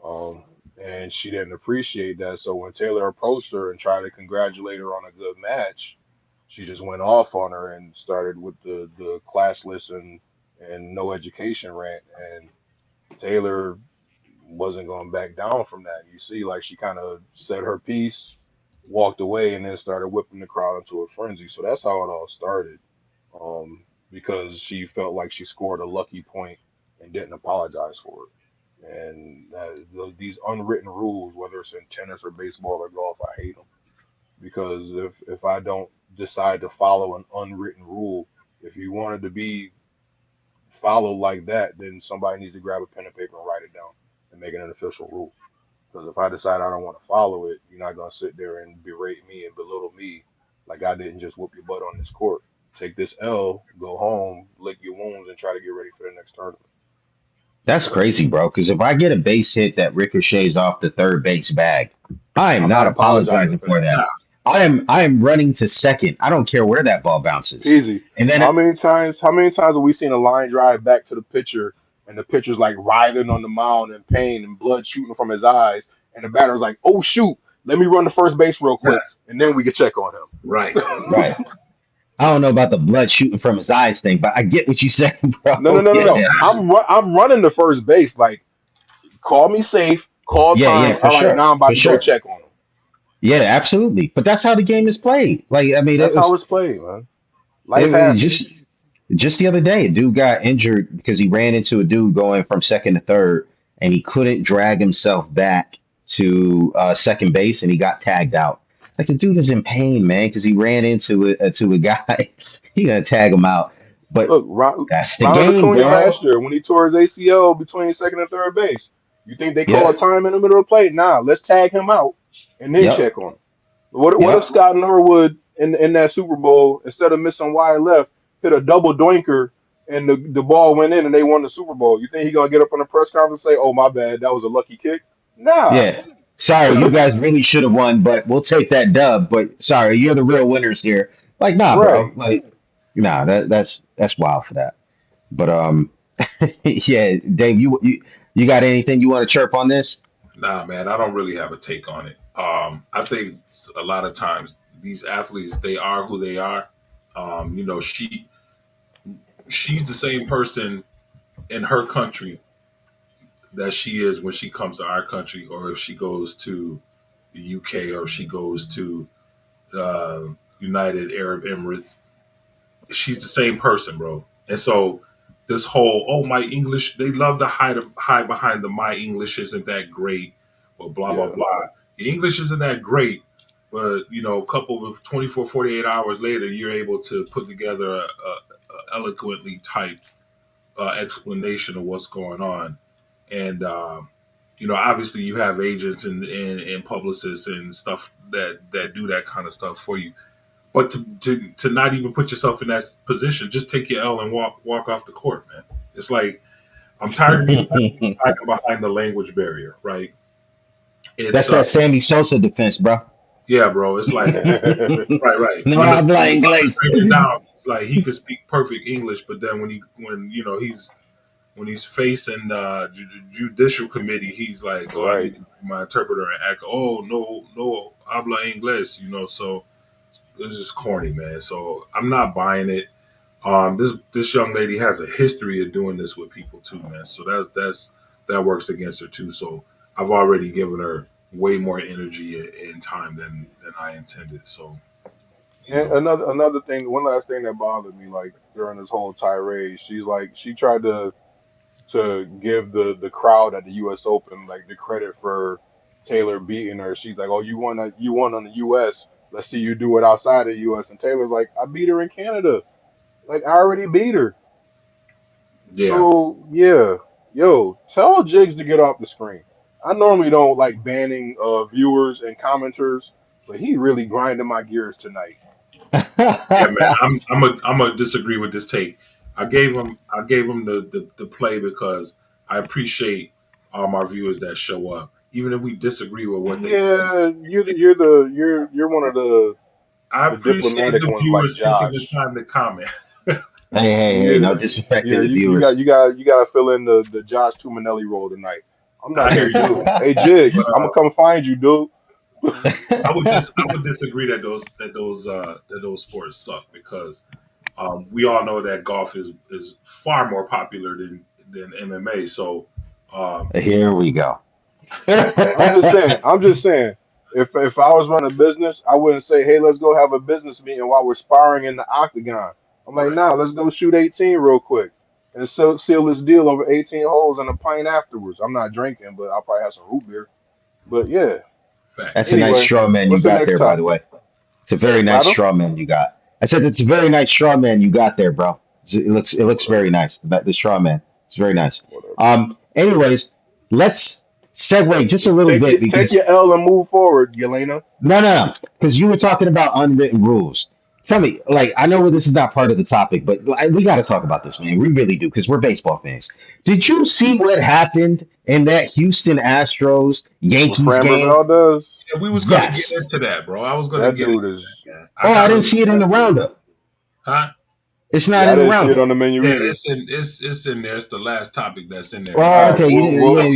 Um, and she didn't appreciate that. So when Taylor approached her and tried to congratulate her on a good match, she just went off on her and started with the classless and no education rant. And Taylor wasn't going to back down from that. You see, like she kind of said her piece, walked away, and then started whipping the crowd into a frenzy. So that's how it all started. Because she felt like she scored a lucky point and didn't apologize for it. And these unwritten rules, whether it's in tennis or baseball or golf, I hate them, because if I don't decide to follow an unwritten rule, if you wanted to be followed like that, then somebody needs to grab a pen and paper and write it down and make it an official rule. Because if I decide I don't want to follow it, you're not gonna sit there and berate me and belittle me like I didn't just whoop your butt on this court. Take this L, go home, lick your wounds, and try to get ready for the next tournament. That's crazy, bro. Because if I get a base hit that ricochets off the third base bag, I am I'm not not apologizing apologizing for for that. that. Nah, I am running to second. I don't care where that ball bounces. Peasy. And then How many times have we seen a line drive back to the pitcher and the pitcher's like writhing on the mound in pain and blood shooting from his eyes, and the batter's like, "Oh shoot, let me run to first base real quick, yes, and then we can check on right. him." right, I don't know about the blood shooting from his eyes thing, but I get what you saying, No, no, bro. no, no, no. Yeah, I'm running to first base. Like, call me safe. Call yeah, yeah, time. for All right, sure, now I'm about for to go sure. check on him. Yeah, absolutely. But that's how the game is played. Like, I mean, That's how it's played, man. it Life was happens. just the other day, a dude got injured because he ran into a dude going from second to third, and he couldn't drag himself back to second base, and he got tagged out. Like the dude is in pain, man, because he ran to a guy. You gotta tag him out, but Look, that's the Ronald game, Acuna last bro. year when he tore his ACL between second and third base. You think they call a Yep, time in the middle of the play? Nah, let's tag him out and then yep, check on him. What if yep. Scott Norwood in that Super Bowl, instead of missing wide left, hit a double doinker and the ball went in and they won the Super Bowl? You think he gonna get up on the press conference and say, "Oh, my bad, that was a lucky kick"? Nah. Yeah. Sorry, you guys really should have won, but we'll take that dub. But sorry, you're the real winners here. Like, nah, bro. Right. Like, nah, that's wild for that. But yeah, Dave, you got anything you want to chirp on this? Nah, man, I don't really have a take on it. I think a lot of times these athletes, they are who they are. You know, she's the same person in her country that she is when she comes to our country, or if she goes to the UK, or if she goes to United Arab Emirates. She's the same person, bro. And so this whole, oh, my English, they love to hide behind the my English isn't that great, or blah blah Yeah. blah. The English isn't that great, but you know, a couple of 24, 48 hours later, you're able to put together a eloquently typed explanation of what's going on. And you know, obviously, you have agents and publicists and stuff that do that kind of stuff for you. But to not even put yourself in that position, just take your L and walk off the court, man. It's like I'm tired of these hiding behind the language barrier, right? It's That's that Sammy Sosa defense, bro. yeah, bro. It's like right. No When habla the brother inglés. breaks it down, it's like he could speak perfect English, but then when you know when he's facing judicial committee, he's like, oh, I Right. need my interpreter and act. Oh no habla inglés, you know. So it's just corny, man. So I'm not buying it. This young lady has a history of doing this with people too, man. So that works against her too. So I've already given her way more energy and time than I intended. So you And know, another thing, one last thing that bothered me, like during this whole tirade, she's like she tried to give the crowd at the U.S. Open like the credit for Taylor beating her. She's like, "Oh, you won on the U.S. Let's see you do it outside of the U.S." And Taylor's like, "I beat her in Canada. Like I already beat her." yeah, So yeah, yo, tell Jigs to get off the screen. I normally don't like banning viewers and commenters, but he really grinding my gears tonight. yeah, man. I'm a disagree with this take. I gave him the play because I appreciate our viewers that show up, even if we disagree with what they think. Yeah, you're one of I the appreciate diplomatic the ones like viewers taking the Josh. time to comment. Hey, no Yeah, disrespect to yeah, the you viewers. got you got to fill in the Josh Tuminelli role tonight. I'm not I hear that you, dude. bro. Hey But Jigs, I'm gonna come find you, dude. I would disagree that those sports suck because we all know that golf is far more popular than MMA. So um, Here we go. I'm just saying. If I was running a business, I wouldn't say, "Hey, let's go have a business meeting while we're sparring in the octagon." I'm like, right, "Nah, let's go shoot 18 real quick and seal this deal over 18 holes and a pint afterwards." I'm not drinking, but I'll probably have some root beer. But yeah. That's facts. a nice Anyway, straw man you what's the got next there, by the topic? way. It's a very nice Pardon? straw man you got. I said it's a very nice straw man you got there, bro. It looks Whatever. very nice. The straw man. It's very nice. Whatever. Anyways, let's segue just a Just little bit take because your L and move forward, Yelena. no, because you were talking about unwritten rules. Tell me, like, I know this is not part of the topic, but like, we got to talk about this, man. We really do because we're baseball fans. Did you see what happened in that Houston Astros With Yankees Framber game? Valdez, Yeah, we was gonna get Yes. into that, bro. I was gonna that get dude into is that, man. Oh, I didn't see it in the roundup. Huh? It's not yeah, I in the didn't see it roundup. on the menu Yeah, either. it's in there. It's the last topic that's in there. All Well, right, okay, we'll Y'all, we'll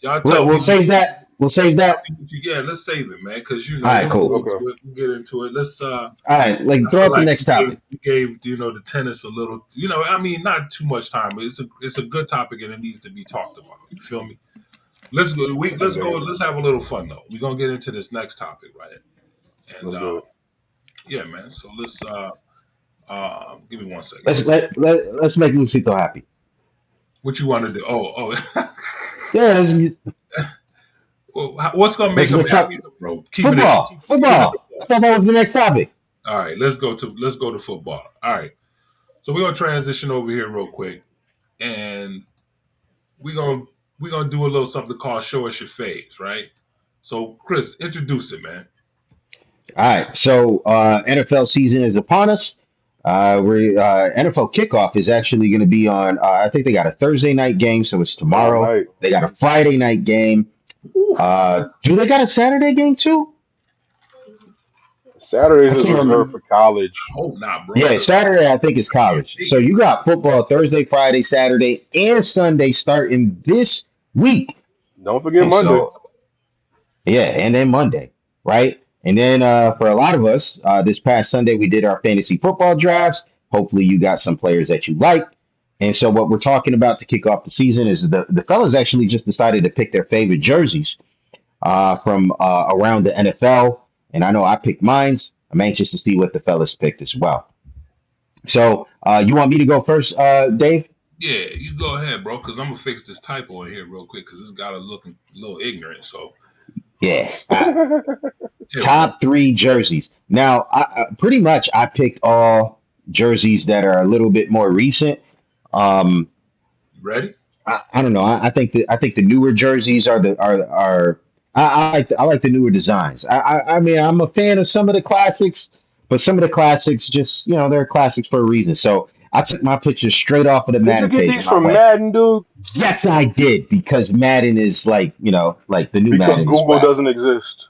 y'all we'll tell we'll people save that. We'll save that. Yeah, let's save it, man, because All right, we'll get cool. into Okay, it. We'll get into it. Let's. All right, like I throw feel up the like next topic. we gave the tennis a little. I mean, not too much time, but it's a good topic and it needs to be talked about. You feel me? Let's go. Let's go. indeed. Let's have a little fun though. We're gonna get into this next topic, right? And Let's do it. yeah, man. So let's give me one second. Let's make Lucito happy. What you want to do? Oh. Yeah, Well, what's gonna make let's them let's talk happy, bro? football. Keep it Football. I thought that was the next topic. All right, let's go to football. All right, so we're gonna transition over here real quick, and we're gonna we're gonna do a little something called show us your faves, right? So, Chris, introduce it, man. All right, so NFL season is upon us. NFL kickoff is actually going to be on. I think they got a Thursday night game, so it's Tomorrow tomorrow. night. They got a Friday night game. Ooh, Do they got a Saturday game too? Saturdays I is can't reserved remember. for college. hope not, bro. Yeah, 'Cause Saturday I think is college. So hey, you got football Thursday, Friday, Saturday, and Sunday starting this week. Don't forget And Monday. so yeah, and then Monday, right? And then for a lot of us, this past Sunday we did our fantasy football drafts. Hopefully you got some players that you like. And so what we're talking about to kick off the season is the fellas actually just decided to pick their favorite jerseys from around the NFL. And I know I picked mines. I'm anxious to see what the fellas picked as well. So you want me to go first, Dave? yeah, you go ahead, bro, because I'm gonna fix this typo in here real quick because it's got to look a little ignorant. So, Yeah. here we go. Top three jerseys. Now, pretty much I picked all jerseys that are a little bit more recent. Um, You ready? I don't know. I think the newer jerseys are I like the newer designs. I mean I'm a fan of some of the classics, but some of the classics just they're classics for a reason. So I took my pictures straight off of the Did you Madden get page these and I from went, Madden, dude? yes, I did because Madden is like the new Because Madden is Google whack. doesn't exist.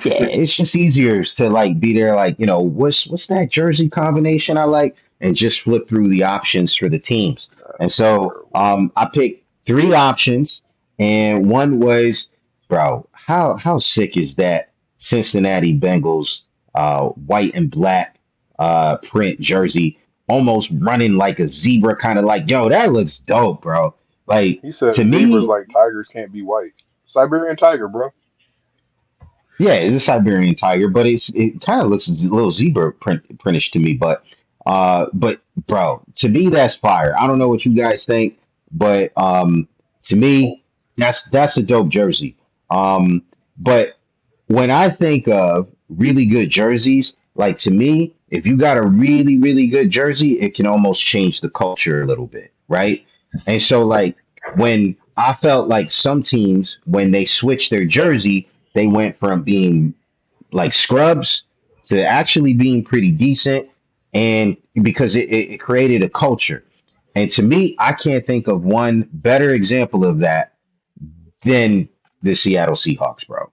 Yeah, it's just easier to like be there, like, what's that jersey combination I like, and just flip through the options for the teams. And That's so terrible. I picked three options, and one was, bro, how sick is that Cincinnati Bengals white and black print jersey, almost running like a zebra, kind of like, yo, that looks dope, bro. Like He said to zebras me, like tigers can't be white. Siberian tiger, bro. yeah, it's a Siberian tiger, but it kind of looks a little zebra printish to me. But bro, to me that's fire. I don't know what you guys think, but to me that's a dope jersey. But when I think of really good jerseys, like to me, if you got a really really good jersey, it can almost change the culture a little bit, right? And so like when I felt like some teams when they switched their jersey they went from being like scrubs to actually being pretty decent, and because it created a culture. And to me, I can't think of one better example of that than the Seattle Seahawks, bro.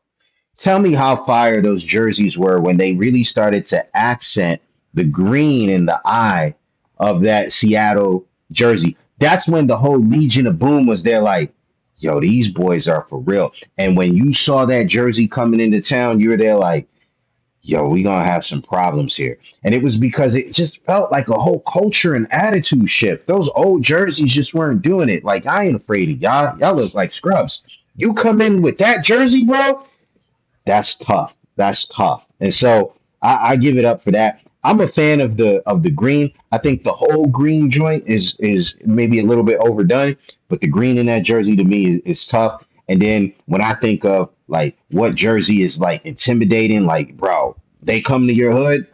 Tell me how fire those jerseys were when they really started to accent the green in the eye of that Seattle jersey. That's when the whole Legion of Boom was there, like, yo, these boys are for real. And when you saw that jersey coming into town, you were there like, yo, we gonna have some problems here. And it was because it just felt like a whole culture and attitude shift. Those old jerseys just weren't doing it. Like, I ain't afraid of y'all. Y'all look like scrubs. You come in with that jersey, bro, that's tough. That's tough. And so I give it up for that. I'm a fan of the green. I think the whole green joint is maybe a little bit overdone, but the green in that jersey to me is tough. And then when I think of like what jersey is like intimidating, like bro, they come to your hood,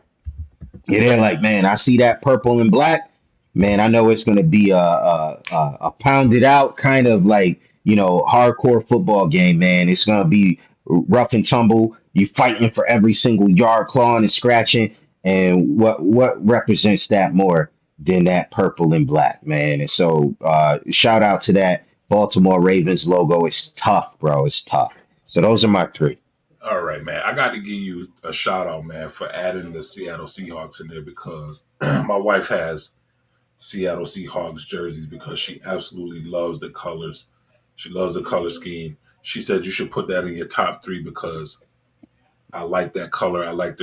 yeah, they're like, man, I see that purple and black. Man, I know it's going to be a pounded out kind of like, hardcore football game, man. It's going to be rough and tumble. You fighting for every single yard, clawing and scratching. And what represents that more than that purple and black, man? And so shout out to that Baltimore Ravens logo. It's tough, bro. It's tough. So those are my three. All right, man. I got to give you a shout out, man, for adding the Seattle Seahawks in there because my wife has Seattle Seahawks jerseys because she absolutely loves the colors. She loves the color scheme. She said you should put that in your top three because I like that color. I love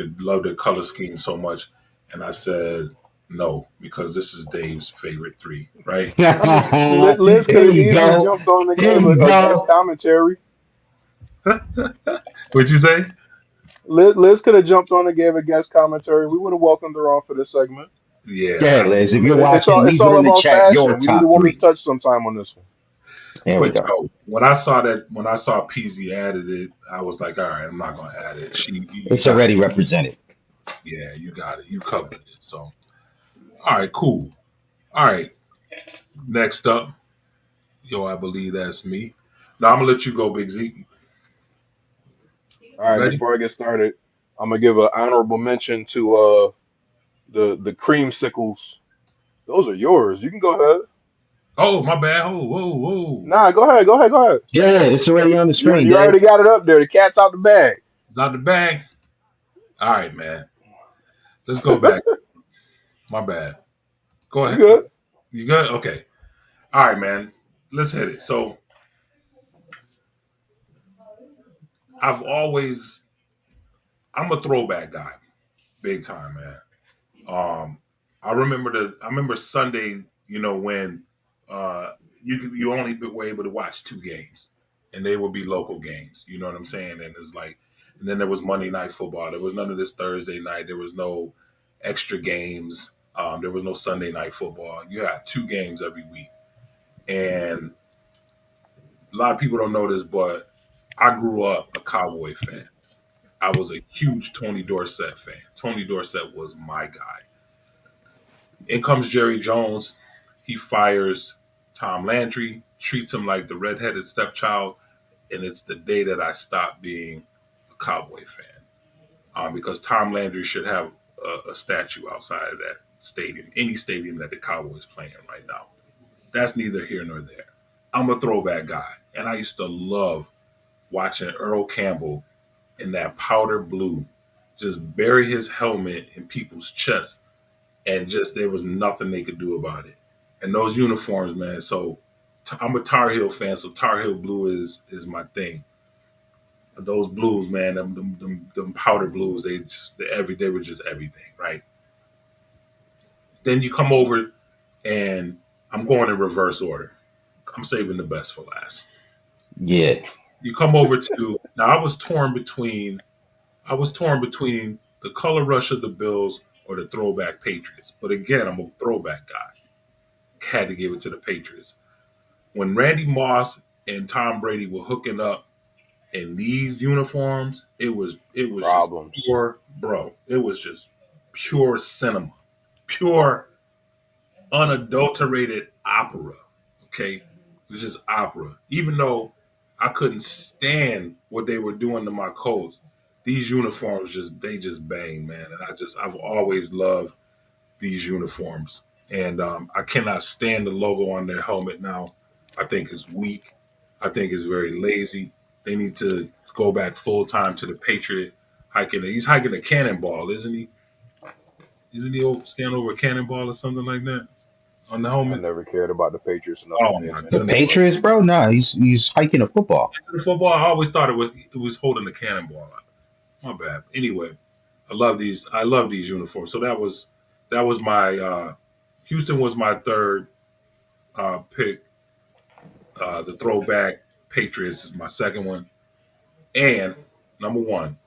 the color scheme so much. And I said no because this is Dave's favorite three, right? I mean, Liz could There have you easily go. jumped on and There gave you a guest go. commentary. What'd you say? Liz could have jumped on and gave a guest commentary. We would have welcomed her on for this segment. Yeah, Go ahead, Liz. I If mean, you're watching, it's leave it all in the about chat. Your fashion. We need a top woman's three. touch sometime on this one. There we but go. when I saw PZ added it, I was like, all right, I'm not gonna add it. You It's got already represented. yeah, you got it. You covered it. So all right, cool. All right, next up, yo, I believe that's me. Now I'm gonna let you go, Big Z. All You right, ready? before I get started, I'm gonna give an honorable mention to the creamsicles. Those are yours. You can go ahead. Oh, my bad. Oh, whoa, whoa. Nah, go ahead. Go ahead. Go ahead. Yeah, it's already on the screen, You Dave. already got it up there. The cat's out the bag. It's out the bag. All right, man. Let's go back. My bad. Go You ahead. good? You good? Okay. All right, man. Let's hit it. So I've always I'm a throwback guy, big time, man. Um, I remember Sunday, when uh you only were able to watch two games, and they would be local games. You know what I'm saying? And it's like, and then there was Monday Night Football. There was none of this Thursday night. There was no extra games. There was no Sunday Night Football. You had two games every week, and a lot of people don't know this, but I grew up a Cowboy fan. I was a huge Tony Dorsett fan. Tony Dorsett was my guy. In comes Jerry Jones. He fires Tom Landry, treats him like the redheaded stepchild, and it's the day that I stopped being a Cowboy fan. Because Tom Landry should have a statue outside of that stadium, any stadium that the Cowboys playing right now. That's neither here nor there. I'm a throwback guy, and I used to love watching Earl Campbell in that powder blue just bury his helmet in people's chests, and just there was nothing they could do about it. And those uniforms, man. So I'm a Tar Heel fan, so Tar Heel blue is my thing. Those blues, man, them powder blues, they were just everything, right? Then you come over, and I'm going in reverse order. I'm saving the best for last. Yeah. You come over to now. I was torn between the color rush of the Bills or the throwback Patriots. But again, I'm a throwback guy. Had to give it to the Patriots. When Randy Moss and Tom Brady were hooking up in these uniforms, it was just Problems. pure bro. It was just pure cinema, pure unadulterated opera. Okay, it was just opera. Even though I couldn't stand what they were doing to my Colts, these uniforms just bang, man. And I've always loved these uniforms, and I cannot stand the logo on their helmet now. I think it's weak. I think it's very lazy. They need to go back full time to the Patriot hiking. He's hiking a cannonball, isn't he? Isn't he stand over a cannonball or something like that on the I helmet? never cared about the Patriots enough to Oh pay my The attention. goodness, bro! Patriots, bro? No, he's hiking a football. The football, I always thought it was holding the cannonball. My bad. Anyway, I love these uniforms. So that was my Houston was my third pick. The throwback Patriots is my second one, and number one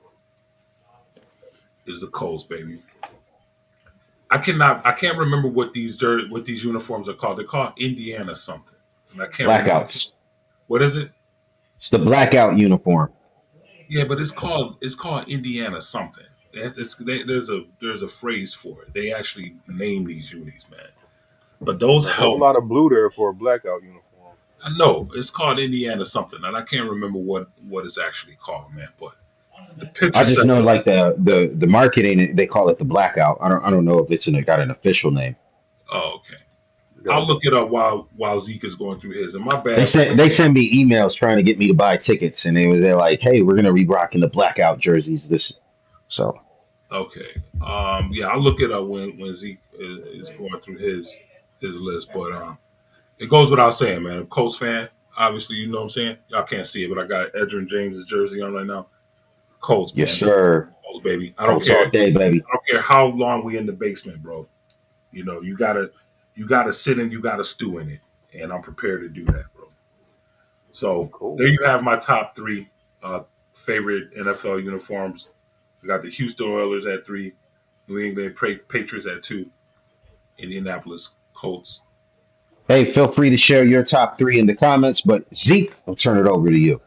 is the Colts, baby. I can't remember what these uniforms are called. They're called Indiana something, and I can't remember Blackouts. what is it. It's the blackout uniform. Yeah, but it's called Indiana something. There's a phrase for it. They actually name these unis, man. But those There's a whole lot helmets, of blue there for a blackout uniform. I know it's called Indiana something, and I can't remember what it's actually called, man. But the I picture just said, know like the marketing they call it the blackout. I don't know if got an official name. "Oh, okay." I'll Gotcha. look it up while Zeke is going through his. And my They bad. send they send me emails trying to get me to buy tickets, and they're like, "Hey, we're gonna be rocking the blackout jerseys this." So Okay. Yeah, I'll look it up when Zeke is going through his list. But it goes without saying, man. I'm a Colts fan. Obviously, you know what I'm saying. Y'all can't see it, but I got Edgerrin James's jersey on right now. Colts, Yes, man. sir. Colts, baby. I don't Colts care. all day, baby. I don't care how long we in the basement, bro. You know, you gotta sit and you gotta stew in it, and I'm prepared to do that, bro. So there Cool. you have my top three uh, favorite NFL uniforms. We got the Houston Oilers at three, New England Patriots at two, Indianapolis Colts. Hey, feel free to share your top three in the comments, but Zeke, I'll turn it over to you.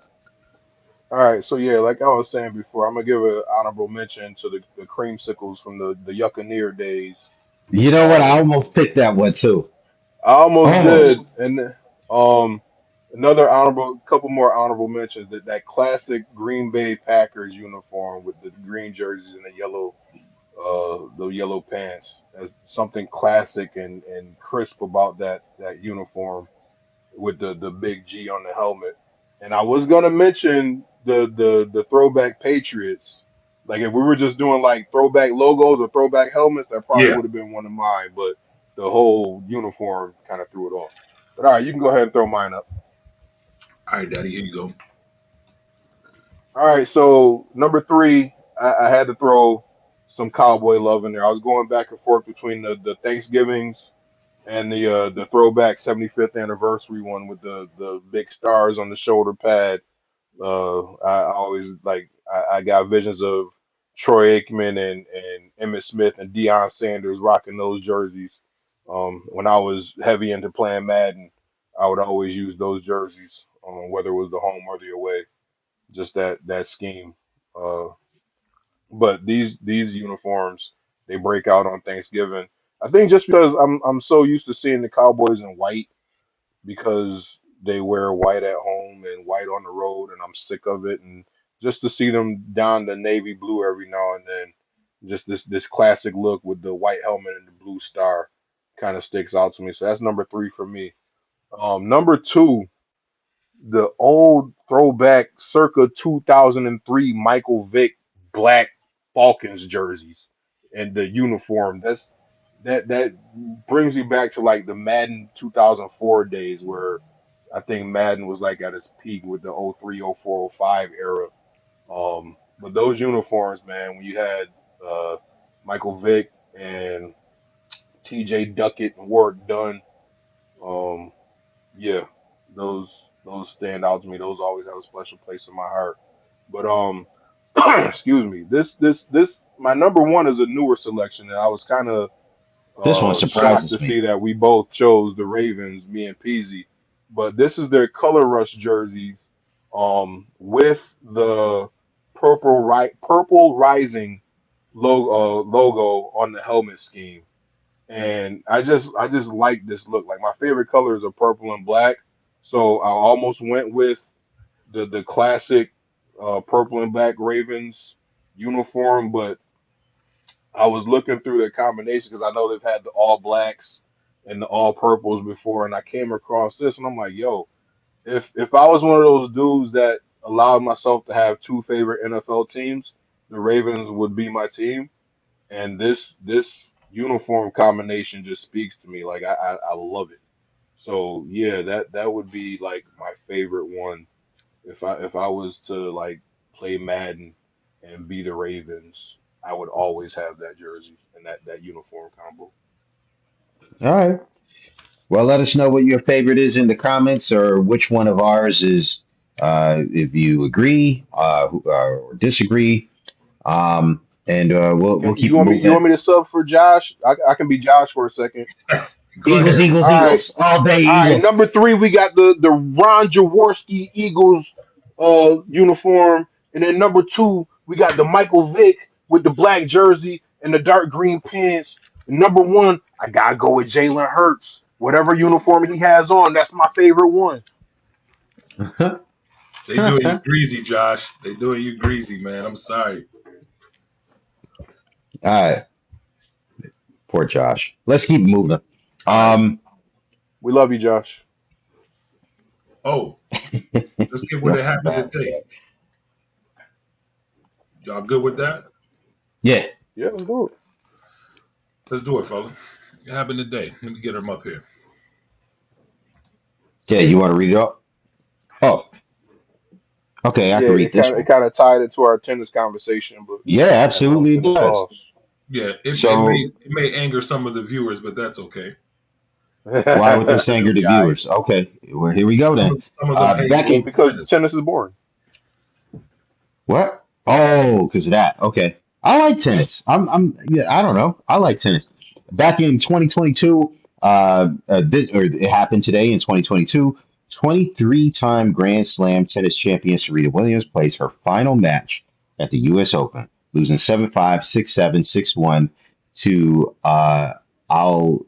All right, so yeah, like I was saying before, I'm gonna give an honorable mention to the creamsicles from the Yuccaneer days. You know what? I Um, almost picked that one too. I almost Almost. did, and um, another honorable, couple more honorable mentions. That classic Green Bay Packers uniform with the green jerseys and the yellow pants. There's something classic and crisp about that uniform with the big G on the helmet. And I was gonna mention the throwback Patriots. Like if we were just doing like throwback logos or throwback helmets, that probably Yeah. would have been one of mine. But the whole uniform kind of threw it off. But all right, you can go ahead and throw mine up. All right, Daddy, here you go. All right, so number three, I had to throw some cowboy love in there. I was going back and forth between the Thanksgivings and the throwback 75th anniversary one with the big stars on the shoulder pad. I always I got visions of Troy Aikman and Emmitt Smith and Deion Sanders rocking those jerseys. When I was heavy into playing Madden, I would always use those jerseys, whether it was the home or the away. Just that scheme. Uh, but these uniforms they break out on Thanksgiving. I think just because I'm so used to seeing the Cowboys in white because they wear white at home and white on the road, and I'm sick of it. And just to see them don the navy blue every now and then, just this classic look with the white helmet and the blue star, kind of sticks out to me. So that's number three for me. Number two, the old throwback circa 2003 Michael Vick black Falcons jerseys and the uniform. That brings me back to like the Madden 2004 days where I think Madden was like at its peak with the 03, 04, 05 era. But those uniforms, man, when you had Michael Vick and TJ Duckett and Warwick Dunn, um, yeah, those stand out to me. Those always have a special place in my heart. But excuse me. This my number one is a newer selection, and I was kind of This one shocked to surprises me. see that we both chose the Ravens, me and Peasy. But this is their color rush jerseys, with the purple rising logo on the helmet scheme. And I just like this look. Like my favorite colors are purple and black, so I almost went with the classic purple and black Ravens uniform, but I was looking through their combination because I know they've had the all blacks and the all purples before, and I came across this, and I'm like, yo, if I was one of those dudes that allowed myself to have two favorite NFL teams, the Ravens would be my team, and this uniform combination just speaks to me. Like I love it. So yeah, that would be like my favorite one if I was to like play Madden and be the Ravens. I would always have that jersey and that uniform combo. All right. Well, let us know what your favorite is in the comments or which one of ours is, if you agree or disagree. And we'll keep it You moving. want me to sub for Josh? I can be Josh for a second. Go Eagles, ahead. Eagles, All right. Eagles, all day All right, Eagles. number three, we got the Ron Jaworski Eagles uniform, and then number two, we got the Michael Vick with the black jersey and the dark green pants. And number one, I gotta go with Jalen Hurts. Whatever uniform he has on, that's my favorite one. They doing you greasy, Josh. They doing you greasy, man. I'm sorry. All right, poor Josh. Let's keep moving. All right. Um, We love you, Josh. Oh, let's get what no, happened no, today. Y'all good with that? yeah, Yeah, let's do it. Let's do it, fella. What happened today? Let me get him up here. yeah. You want to read it up? Oh, okay, I Yeah, can read this it one. kind of tied into our tennis conversation, but Yeah, I have absolutely it finished does. sauce. Yeah, So it may anger some of the viewers, but that's okay. why would this It'll anger the be all right. viewers? Okay, well here we go then. Some of them hate Well, Becky, because tennis. tennis is boring. what? Oh, because of that. Okay, I like tennis. Yeah, I don't know. I like tennis. Back in 2022, or it happened today in 2022. 23-time Grand Slam tennis champion Serena Williams plays her final match at the U.S. Open, losing 7-5, 6-7, 6-1 to Al.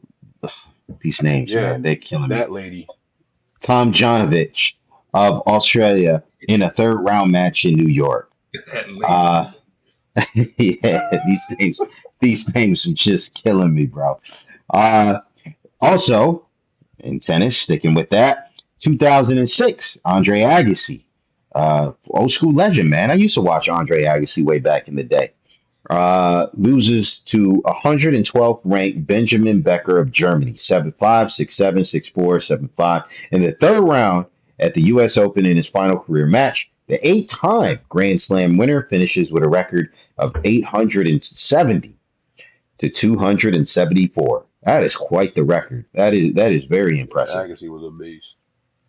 These names, Yeah, man, they're killing me. that lady. Tom Jonovich of Australia in a third round match in New York. That lady. Uh, yeah, these names are just killing me, bro. Uh, also in tennis, sticking with that, 2006, Andre Agassi, old school legend, man. I used to watch Andre Agassi way back in the day. Loses to 112th ranked Benjamin Becker of Germany, 7-5, 6-7, 6-4, 7-5. In the third round at the U.S. Open in his final career match, the eight-time Grand Slam winner finishes with a record of 870 to 274. That is quite the record. That is very Yeah, impressive. Agassi was a beast.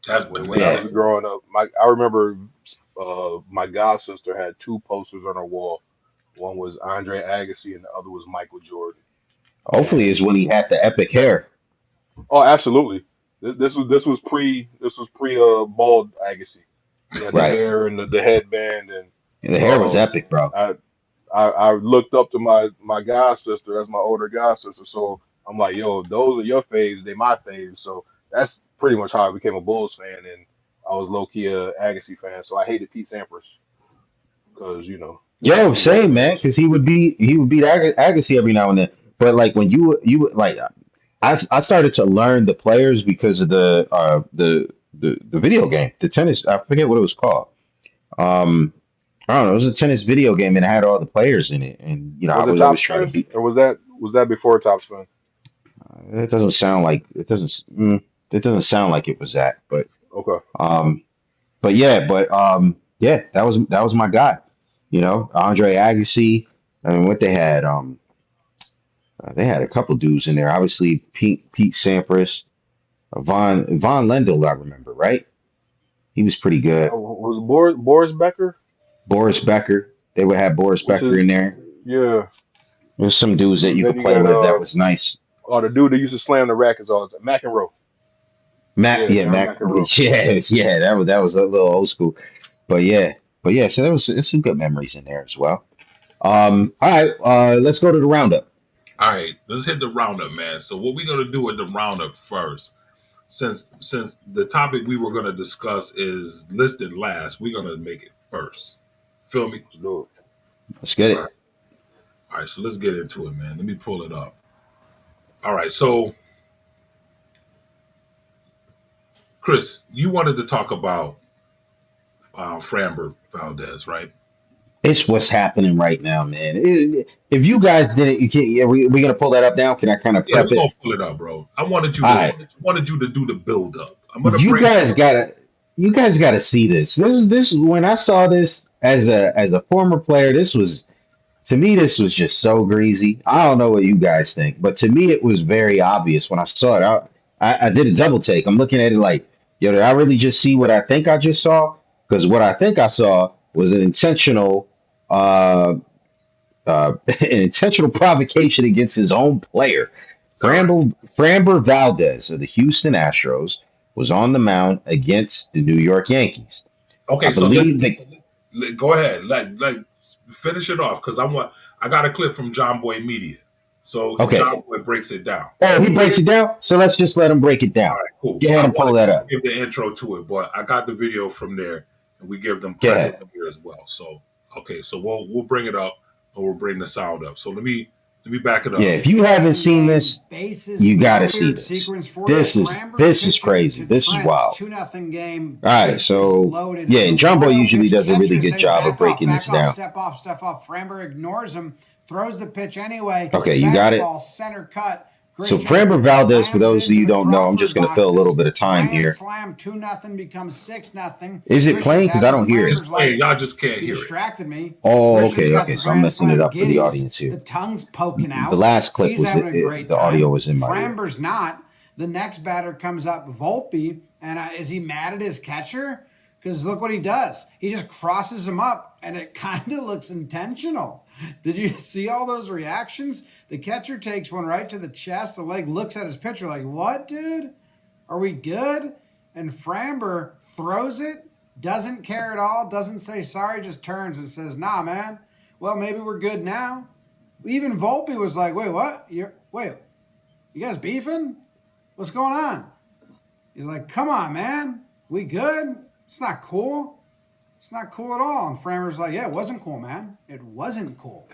That's When I bananas. Yeah. was growing up, I remember my god sister had two posters on her wall. One was Andre Agassi, and the other was Michael Jordan. Hopefully is And when he had the epic hair. oh, absolutely, this was pre bald Agassi. He had the Right. hair and the headband, and The hair was um, epic, bro. I looked up to my god sister. That's my older god sister. So I'm like, yo, if those are your faves, they my faves. So that's pretty much how I became a Bulls fan, and I was low key a Agassi fan. So I hated Pete Sampras because Yo, he wasn't same man, nice. because he would beat Agassi every now and then. But like when you like, I started to learn the players because of the video game, the tennis. I forget what it was called. Um, I don't know. It was a tennis video game and it had all the players in it, and I Was it was Top always trying to Spin beat. or was that before Top Spin? It doesn't sound like it doesn't. It doesn't sound like it was that, Okay. um, yeah, that was my guy. Andre Agassi. I mean, what they had. They had a couple dudes in there. Obviously, Pete Sampras, Von Lendl. I remember, right? He was pretty good. Was Boris Becker, Boris Becker. They would have Boris which Becker is in there. yeah. There's some dudes that And you then could you play got with that was nice. the dude that used to slam the rackets all the time, McEnroe. Mac, Yeah, yeah, John Mac, McEnroe. yeah. That was a little old school, but yeah. So there's some good memories in there as well. All right, let's go to the roundup. All right, let's hit the roundup, man. So what we gonna do with the roundup first? Since the topic we were gonna discuss is listed last, we're gonna make it first. Feel me? Let's do it. Let's get All right. it. All right, so let's get into it, man. Let me pull it up. All right, so Chris, you wanted to talk about Framber Valdez, right? It's what's happening right now, man. If you guys didn't, you can't, yeah, we gonna pull that up now. Can I kind of Yeah, prep we're it? gonna pull it up, bro. All right, I wanted you to do the build up. I'm gonna you break guys down. gotta, you guys gotta see this. This when I saw this as a former player, this was to me this was just so greasy. I don't know what you guys think, but to me it was very obvious when I saw it. I did a double take. I'm looking at it like, yo, did I really just see what I think I just saw? Because what I think I saw was an intentional. Uh, an intentional provocation against his own player. All right. Framber Valdez of the Houston Astros was on the mound against the New York Yankees. I Okay, so believe that. go ahead. Like finish it off because I got a clip from John Boy Media. So and Okay. John Boy breaks it down. Oh, he breaks it down. So let's just let him break it All down. right, cool. Go ahead I and pull wanted that you to up. give the intro to it, but I got the video from there and we give them Go credit ahead. here as well. So okay, so we'll bring it up and we'll bring the sound up. So let me back it Yeah, up. if you haven't seen Game this, bases you got to see loaded this. sequence for you. This is Framber's this is pitching crazy. to This is Trent's wild. 2-0 game. All right, Bases so loaded. yeah, The and John Boy 1-0 usually pitch. does a really Catchers good say job of breaking this back off, down. step off. Framber ignores him, throws the pitch anyway. Okay, you got it. Fastball center cut. So Christian Framber Valdez, for slams those of into you who the don't know, I'm just Crawford going to fill a little boxes. bit of time Grand here. slam, 2-0 becomes 6-0. Is it Christian's playing? Because I having don't hear it. It's Framber's playing. like, Y'all just can't he hear it. distracted me. Oh, Christian's okay, got okay. the So I'm Grand messing it Slam up for the giddies, audience here. the tongue's poking The out. last clip He's was having a great the audio time. was in my ear. Framber's not. The next batter comes up, Volpe, and is he mad at his catcher? Because look what he does. He just crosses him up, and it kind of looks intentional. Did you see all those reactions? The catcher takes one right to the chest. The leg looks at his pitcher like, what, dude? Are we good? And Framber throws it, doesn't care at all, doesn't say sorry, just turns and says, nah, man. Well, maybe we're good now. Even Volpe was like, wait, what? Wait, you guys beefing? What's going on? He's like, come on, man. We good? It's not cool. It's not cool at all. And Framber's like, yeah, it wasn't cool, man. It wasn't cool.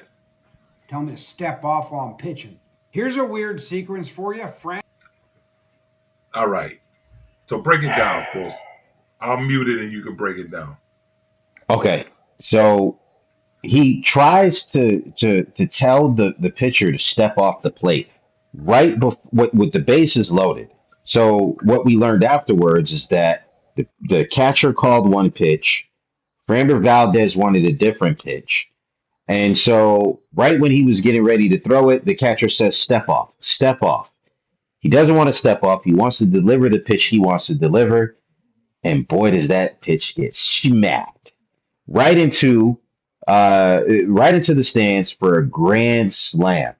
Tell me to step off while I'm pitching. Here's a weird sequence for you. All right. So break it down, Chris. I'll mute it and you can break it down. Okay, so he tries to tell the pitcher to step off the plate right before with the bases loaded. So what we learned afterwards is that the catcher called one pitch, Framber Valdez wanted a different pitch. And so right when he was getting ready to throw it, the catcher says, step off, step off. He doesn't want to step off. He wants to deliver the pitch he wants to deliver. And boy, does that pitch get smacked right into right into the stands for a grand slam.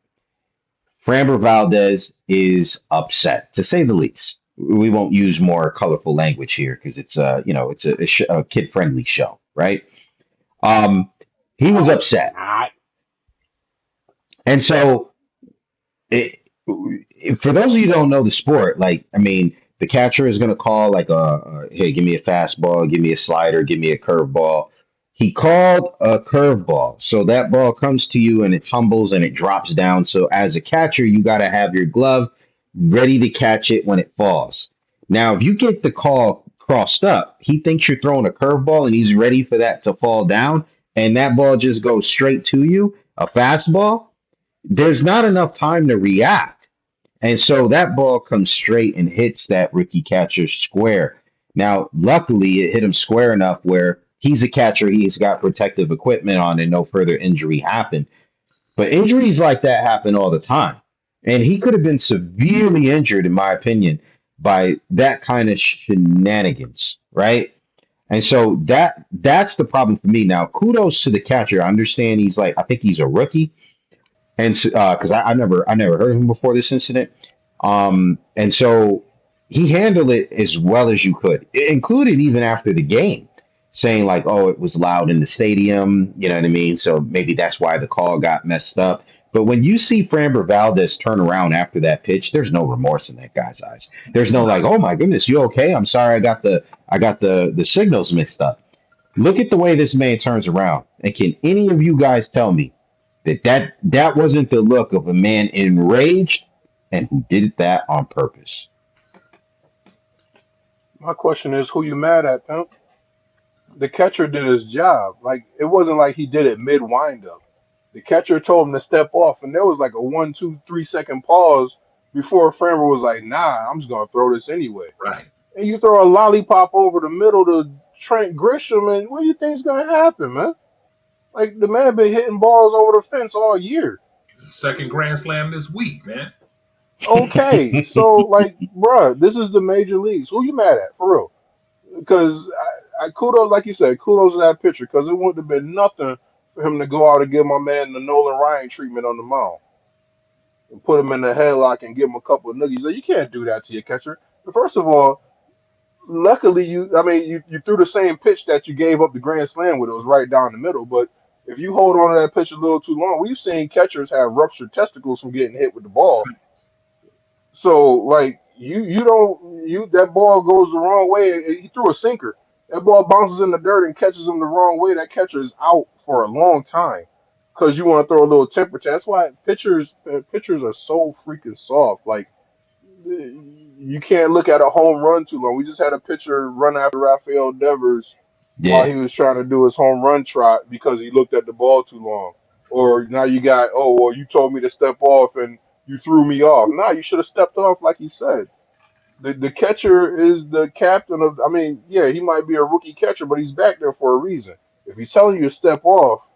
Framber Valdez is upset, to say the least. We won't use more colorful language here because it's it's a kid friendly show, right? Um, he was No, it's upset, not. and so it, for those of you who don't know the sport, like I mean, the catcher is going to call like hey, give me a fastball, give me a slider, give me a curveball. He called a curveball, so that ball comes to you and it tumbles and it drops down. So as a catcher, you got to have your glove ready to catch it when it falls. Now, if you get the call crossed up, he thinks you're throwing a curveball and he's ready for that to fall down, and that ball just goes straight to you, a fastball. There's not enough time to react. And so that ball comes straight and hits that rookie catcher square. Now, luckily, it hit him square enough where he's a catcher, he's got protective equipment on, and no further injury happened. But injuries like that happen all the time. And he could have been severely injured, in my opinion, by that kind of shenanigans, right? And so that's the problem for me. Now, kudos to the catcher. I understand I think he's a rookie and because I never heard of him before this incident, and so he handled it as well as you could, including even after the game, saying like, "Oh, it was loud in the stadium," you know what I mean? So maybe that's why the call got messed up. But when you see Framber Valdez turn around after that pitch, there's no remorse in that guy's eyes. There's no like, "Oh my goodness, you okay? I'm sorry, I got the signals mixed up." Look at the way this man turns around. And can any of you guys tell me that wasn't the look of a man enraged and who did that on purpose? My question is, who you mad at, pimp? The catcher did his job. Like it wasn't like he did it mid windup. The catcher told him to step off, and there was like a 1, 2, 3 second pause before Framber was like, "Nah, I'm just gonna throw this anyway." Right. And you throw a lollipop over the middle to Trent Grisham, and what do you think's gonna happen, man? Like the man been hitting balls over the fence all year. Second Grand Slam this week, man. Okay, so like, bruh, this is the major leagues. Who you mad at for real? Because I kudos, like you said, kudos to that pitcher because it wouldn't have been nothing for him to go out and give my man the Nolan Ryan treatment on the mound and put him in the headlock and give him a couple of nuggies. Like, you can't do that to your catcher. First of all, luckily you threw the same pitch that you gave up the grand slam with. It was right down the middle. But if you hold on to that pitch a little too long, we've seen catchers have ruptured testicles from getting hit with the ball. So like you don't you that ball goes the wrong way. He threw a sinker. That ball bounces in the dirt and catches him the wrong way. That catcher is out for a long time because you want to throw a little temper. That's why pitchers are so freaking soft. Like you can't look at a home run too long. We just had a pitcher run after Rafael Devers while Yeah. he was trying to do his home run trot because he looked at the ball too long. Or now you got, oh well, you told me to step off and you threw me off. Nah, you should have stepped off like he said. The catcher is the captain of. I mean, yeah, he might be a rookie catcher, but he's back there for a reason. If he's telling you to step off,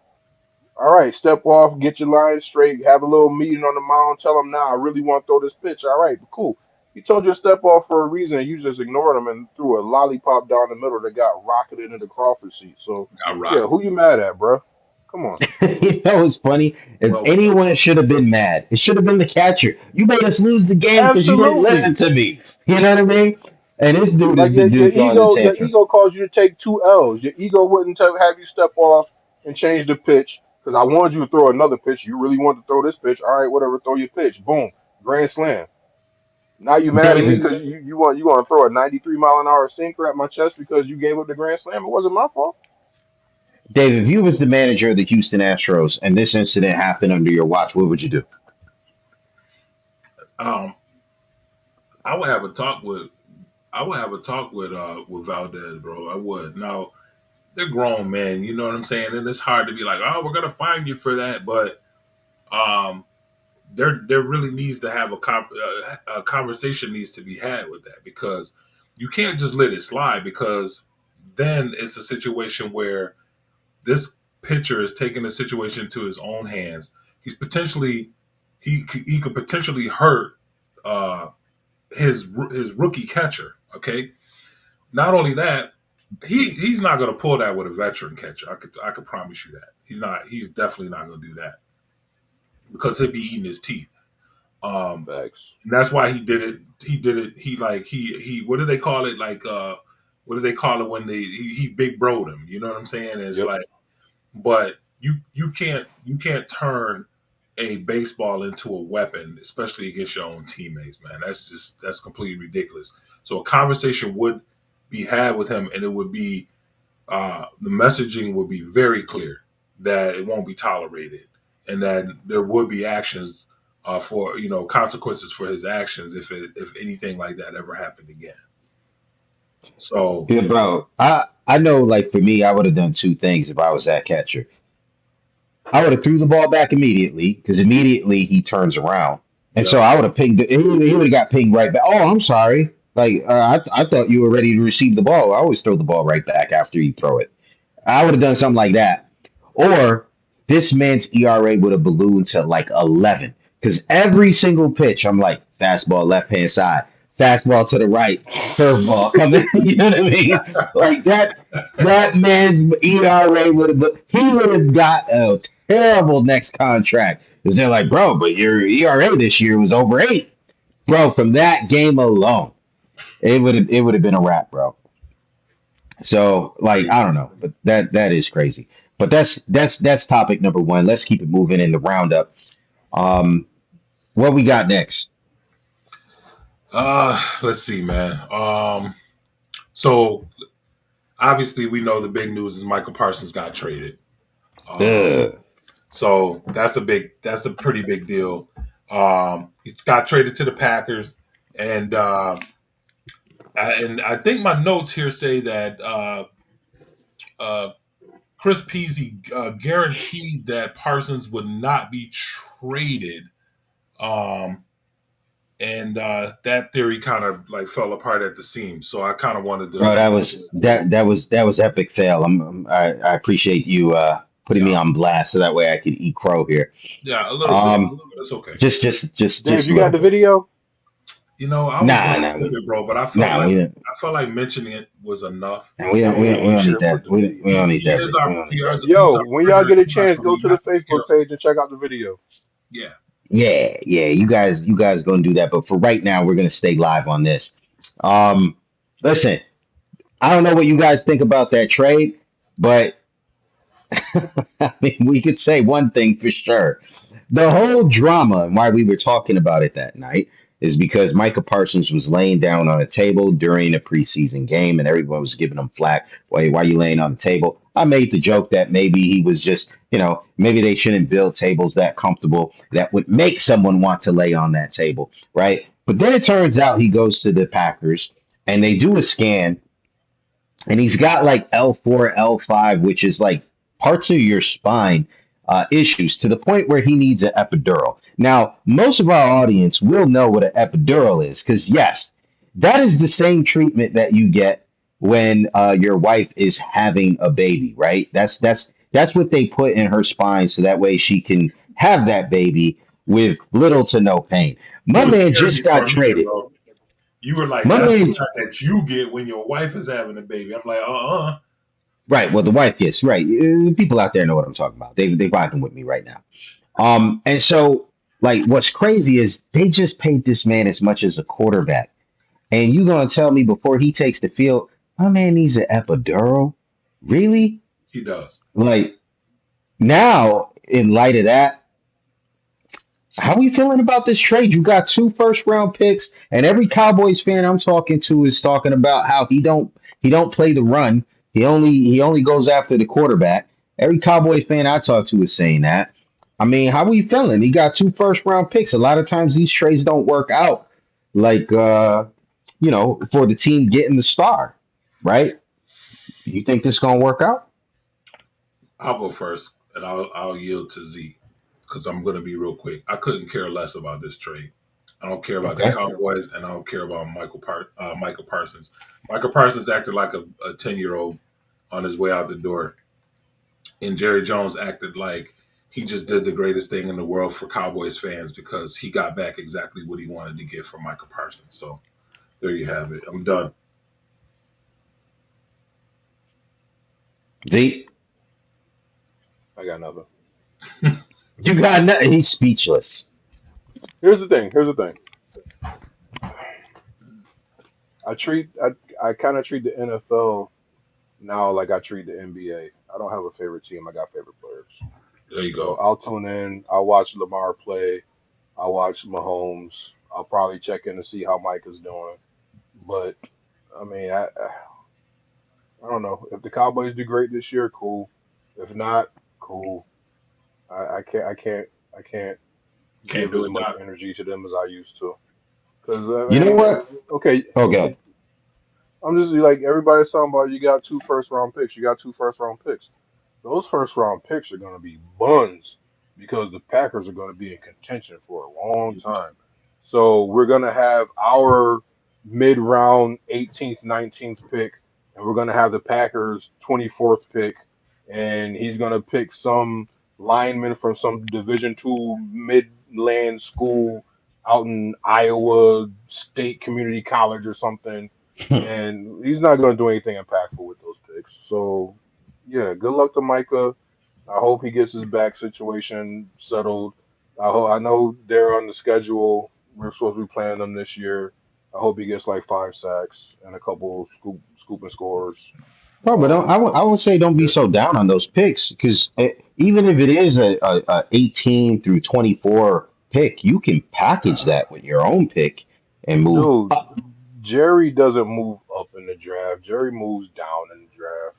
all right, step off, get your lines straight, have a little meeting on the mound, tell him now I really want to throw this pitch. All right, cool. He told you to step off for a reason, and you just ignored him and threw a lollipop down the middle that got rocketed into the Crawford seat. So, Got yeah, rocked. who you mad at, bro? Come on. You know what's funny? If Well, anyone should have been mad, it should have been the catcher. You made us lose the game because you didn't listen Absolutely. to me. You know what I mean? And this dude is Like the dude throwing the your tantrum. ego caused you to take two L's. Your ego wouldn't have you step off and change the pitch because I wanted you to throw another pitch. You really wanted to throw this pitch. All right, whatever, throw your pitch. Boom, grand slam. Now you mad at me David, because you want to throw a 93-mile-an-hour sinker at my chest because you gave up the grand slam. It wasn't my fault. David, if you was the manager of the Houston Astros and this incident happened under your watch, what would you do? um, I would have a talk with with Valdez, bro. I would. Now they're grown men, you know what I'm saying, and it's hard to be like, oh, we're gonna fine you for that, but um, there really needs to have a conversation needs to be had with that because you can't just let it slide because then it's a situation where this pitcher is taking the situation into his own hands. He's potentially he could potentially hurt uh, his rookie catcher. Okay, not only that, he's not going to pull that with a veteran catcher. I could promise you that he's not. He's definitely not going to do that because he'll be eating his teeth. Um, Facts. and that's why he did it. He did it. He. What do they call it? Like what do they call it when he big broed him? You know what I'm saying? It's Yep. like, but you can't turn a baseball into a weapon, especially against your own teammates, man. That's completely ridiculous. So a conversation would be had with him, and it would be the messaging would be very clear that it won't be tolerated, and that there would be actions for consequences for his actions if anything like that ever happened again. So Yeah, bro. I know, like for me, I would have done two things if I was that catcher. I would have threw the ball back immediately because immediately he turns around, and so yeah, I would have pinged. He would have got pinged right back. Oh, I'm sorry. Like I thought you were ready to receive the ball. I always throw the ball right back after you throw it. I would have done something like that. Or this man's ERA would have ballooned to like 11 because every single pitch, I'm like, fastball left hand side, fastball to the right, curveball coming. You know what I mean? Like that. That man's ERA would have. He would have got a terrible next contract because they're like, bro, but your ERA this year was over 8, bro. From that game alone, it would have been a wrap, bro. So like I crazy. don't know, but that is crazy. But that's topic number one. Let's keep it moving in the roundup. Um, what we got next? Let's see, man. So obviously we know the big news is Michael Parsons got traded. Um, Ugh. so that's a pretty big deal. He got traded to the Packers, and I think my notes here say that uh, Chris Peasy guaranteed that Parsons would not be traded. Um, and that theory kind of like fell apart at the seams. So I kind of wanted Bro, to, that was epic fail. I appreciate you putting me yeah, on blast so that way I could eat crow here. yeah, a little bit. Um, It's okay. Dave, just a you got little the bit. video? I was Nah, going to nah, flip it, bro, but nah. I felt like mentioning it was enough. Dang, We you don't should need have put that. the We video. don't need that. We don't need that. He's Yo, our when y'all primary get a source, chance, so go you to the have to care. Facebook page and check out the video. Yeah. Yeah. You guys gonna do that. But for right now, we're gonna stay live on this. Um, listen, I don't know what you guys think about that trade, but I mean, we could say one thing for sure. The whole drama and why we were talking about it that night is because Micah Parsons was laying down on a table during a preseason game and everyone was giving him flack. Why are you laying on the table? I made the joke that maybe he was just, maybe they shouldn't build tables that comfortable that would make someone want to lay on that table, right? But then it turns out he goes to the Packers and they do a scan and he's got like L4, L5, which is like parts of your spine. issues to the point where he needs an epidural. Now, most of our audience will know what an epidural is because, yes, that is the same treatment that you get when your wife is having a baby, right? That's what they put in her spine so that way she can have that baby with little to no pain. My You was man scaring just me for got a minute, traded. bro. You were like, My that's the man, kind that you get when your wife is having a baby. I'm like, right? Well, the wife gets right. People out there know what I'm talking about. They vibing with me right now. And so like, what's crazy is they just paid this man as much as a quarterback, and you gonna tell me before he takes the field, my man needs an epidural? Really? He does. Like now, in light of that, how are you feeling about this trade? You got two first round picks, and every Cowboys fan I'm talking to is talking about how he don't play the run. He only goes after the quarterback. Every Cowboys fan I talk to is saying that. I mean, how are you feeling? He got two first round picks. A lot of times these trades don't work out like for the team getting the star, right? You think this gonna work out? I'll go first, and I'll yield to Z because I'm going to be real quick. I couldn't care less about this trade. I don't care about the Okay. Cowboys, and I don't care about Michael Parsons. Michael Parsons acted like a 10-year-old on his way out the door, and Jerry Jones acted like he just did the greatest thing in the world for Cowboys fans because he got back exactly what he wanted to get from Michael Parsons. So there you have it. I'm done. Z, I got nothing. you got nothing. He's speechless. Here's the thing. Here's the thing. I treat I kind of treat the NFL now like I treat the NBA. I don't have a favorite team. I got favorite players. There you So go. I'll tune in. I'll watch Lamar play. I'll watch Mahomes. I'll probably check in to see how Mike is doing. But I mean, I don't know. If the Cowboys do great this year, cool. If not, cool. I can't Can't give do as it, much Doc. energy to them as I used to. Because You know what? okay, Okay. I'm just like everybody's talking about. You got two first round picks. You got two first round picks. Those first round picks are going to be buns because the Packers are going to be in contention for a long time. So we're going to have our mid round 18th, 19th pick, and we're going to have the Packers 24th pick, and he's going to pick some lineman from some Division II midland school out in Iowa State Community College or something, and he's not going to do anything impactful with those picks. So yeah, good luck to Micah. I hope he gets his back situation settled. I know they're on the schedule. We're supposed to be playing them this year. I hope he gets like 5 sacks and a couple scooping scores. Bro, but don't, Um, I would say don't be yeah. so down on those picks because even if it is a 18 through 24 pick, you can package that with your own pick and move Dude, up. Jerry doesn't move up in the draft. Jerry moves down in the draft.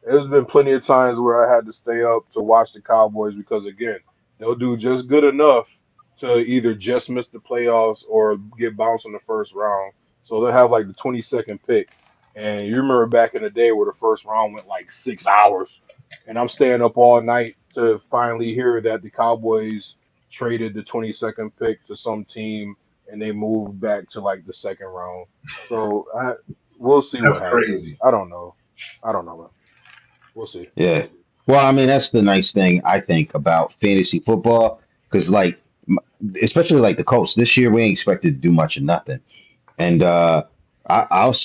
There's been plenty of times where I had to stay up to watch the Cowboys because again, they'll do just good enough to either just miss the playoffs or get bounced in the first round. So they'll have like the 22nd pick. And you remember back in the day where the first round went like 6 hours. And I'm staying up all night to finally hear that the Cowboys traded the 22nd pick to some team and they moved back to like the second round. So we'll see That's what happens. crazy. I don't know. I don't know, man. We'll see. Yeah. Well, I mean, that's the nice thing I think about fantasy football because, like, especially like the Colts this year, we ain't expected to do much of nothing. And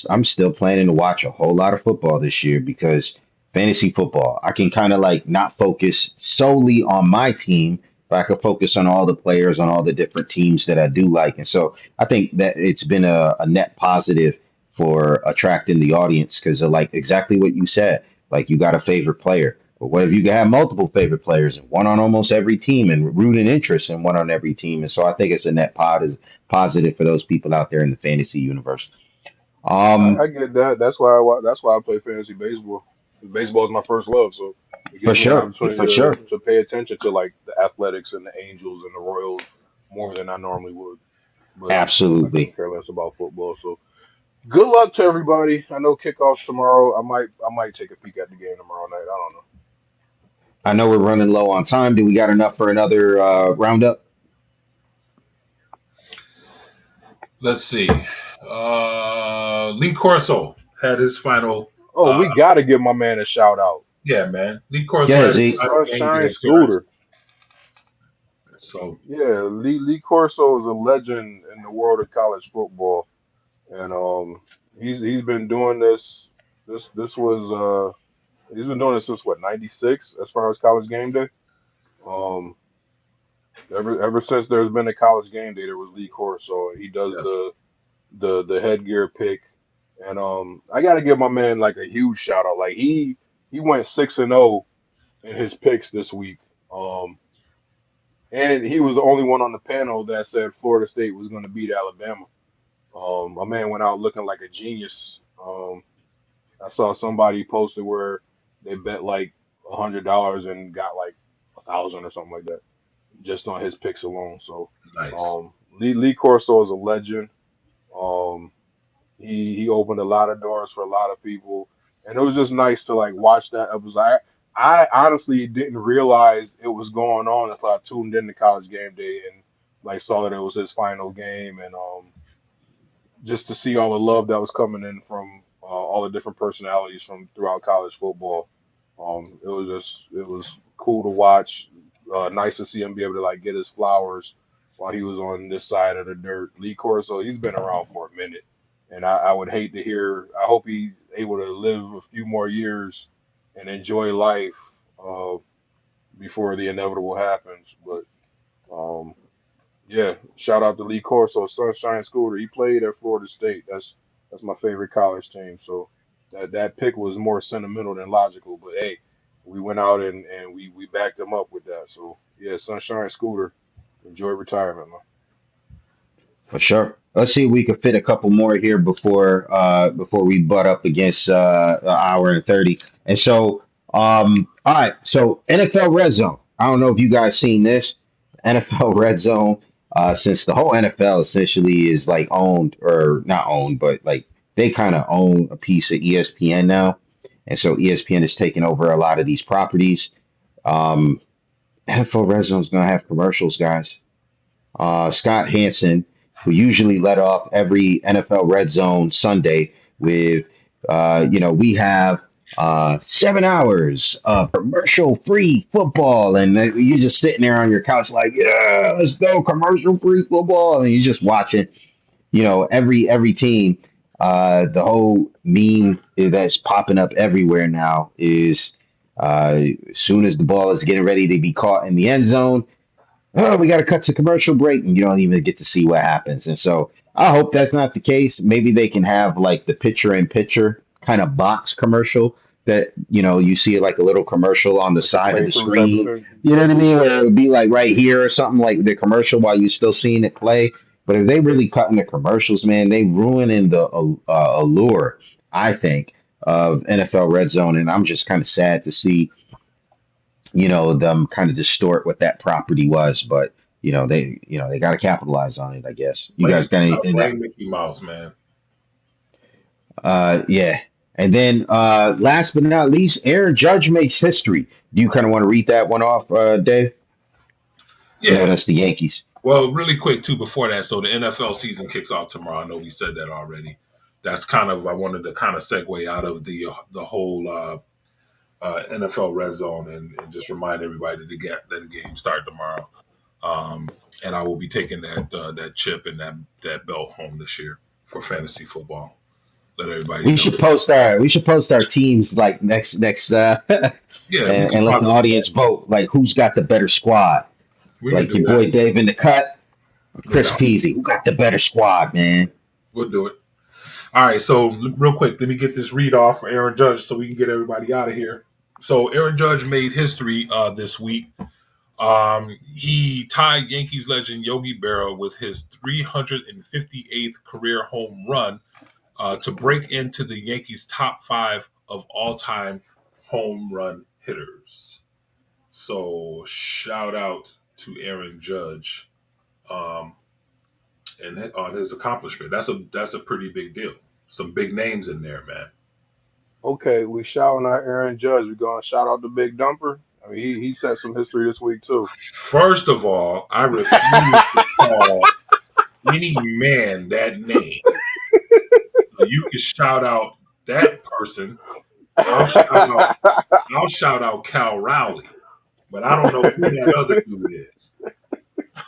I'm still planning to watch a whole lot of football this year because fantasy football, I can kind of like not focus solely on my team, but I can focus on all the players on all the different teams that I do like. And so I think that it's been a net positive for attracting the audience because of like exactly what you said. Like you got a favorite player. But what if you can have multiple favorite players and one on almost every team and rooting interest in one on every team? And so I think it's a net positive for those people out there in the fantasy universe. I Um, get that. That's why I play fantasy baseball. Baseball is my first love, so it for gives me an sure, opportunity for sure, to pay attention to like the Athletics and the Angels and the Royals more than I normally would. But I couldn't absolutely. care less about football. So good luck to everybody. I know kickoffs tomorrow. I might take a peek at the game tomorrow night. I don't know. I know we're running low on time. Do we got enough for another roundup? Let's see. Lee Corso had his final. Oh, Uh, we got to give my man a shout out. yeah, man. Lee Corso Yeah, had his Z. final game day Sunshine appearance. Scooter. So Yeah, Lee Corso is a legend in the world of college football, and he's been doing this. This was he's been doing this since what '96 as far as college game day. Um, ever since there's been a college game day, there was Lee Corso, and he does yes, the headgear pick. And I got to give my man like a huge shout out. Like he went 6-0 in his picks this week. Um, and he was the only one on the panel that said Florida State was going to beat Alabama. My man went out looking like a genius. I saw somebody posted where they bet like $100 and got like 1,000 or something like that just on his picks alone. So nice. Lee Corso is a legend. Um, he opened a lot of doors for a lot of people, and it was just nice to like watch that. It was like I honestly didn't realize it was going on until I tuned in to College Game Day and like saw that it was his final game, and just to see all the love that was coming in from all the different personalities from throughout college football. It was cool to watch. Nice to see him be able to like get his flowers while he was on this side of the dirt. Lee Corso, he's been around for a minute, and I would hate to hear. I hope he's able to live a few more years and enjoy life before the inevitable happens. But um, yeah, shout out to Lee Corso, Sunshine Scooter. He played at Florida State. That's my favorite college team. So that pick was more sentimental than logical. But hey, we went out and we backed him up with that. So yeah, Sunshine Scooter, enjoy retirement, man. For sure. Let's see if we can fit a couple more here before we butt up against an hour and 30. And so all right, so NFL Red Zone. I don't know if you guys seen this. NFL Red Zone, since the whole NFL essentially is like owned or not owned, but like they kind of own a piece of ESPN now. And so ESPN is taking over a lot of these properties. Um, NFL Red Zone is gonna have commercials, guys. Scott Hansen, who usually led off every NFL Red Zone Sunday with, we have 7 hours of commercial-free football, and then you're just sitting there on your couch like, yeah, let's go commercial-free football, and you're just watching, every team. The whole meme that's popping up everywhere now is as soon as the ball is getting ready to be caught in the end zone, oh, we got to cut to commercial break, and you don't even get to see what happens. And so I hope that's not the case. Maybe they can have like the picture in picture kind of box commercial that, you see it like a little commercial on the Like a side of the playthrough type of screen. thing. You know what I mean? Where it would be like right here or something like the commercial while you're still seeing it play. But if they really cutting the commercials, man, they ruining the allure, I think, of NFL Red Zone. And I'm just kind of sad to see them kind of distort what that property was, but they got to capitalize on it, I guess. You guys got anything that? Blame Mickey Mouse, man. Yeah. And then last but not least, Aaron Judge makes history. Do you kind of want to read that one off, Dave? I know Yeah. that's the Yankees. Well, really quick too before that. So the NFL season kicks off tomorrow. I know we said that already. That's kind of I wanted to kind of segue out of the whole NFL red zone and just remind everybody that the game start tomorrow. And I will be taking that chip and that belt home this year for fantasy football. Let everybody know. We should post our teams like next Yeah, we can and let the probably do that. audience vote like who's got the better squad. We can Like do your that. boy Dave in the cut, No Chris doubt. Peasy. Who got the better squad, man? We'll do it. All right. So real quick, let me get this read off for Aaron Judge so we can get everybody out of here. So Aaron Judge made history this week. He tied Yankees legend Yogi Berra with his 358th career home run to break into the Yankees' top 5 of all-time home run hitters. So shout out to Aaron Judge um, and on his accomplishment. That's a pretty big deal. Some big names in there, man. Okay, we shouting out Aaron Judge. We gonna shout out the Big Dumper. I mean, he set some history this week too. First of all, I refuse to call any man that name. So you can shout out that person. I'll shout out. I'll shout out Cal Rowley, but I don't know who that other dude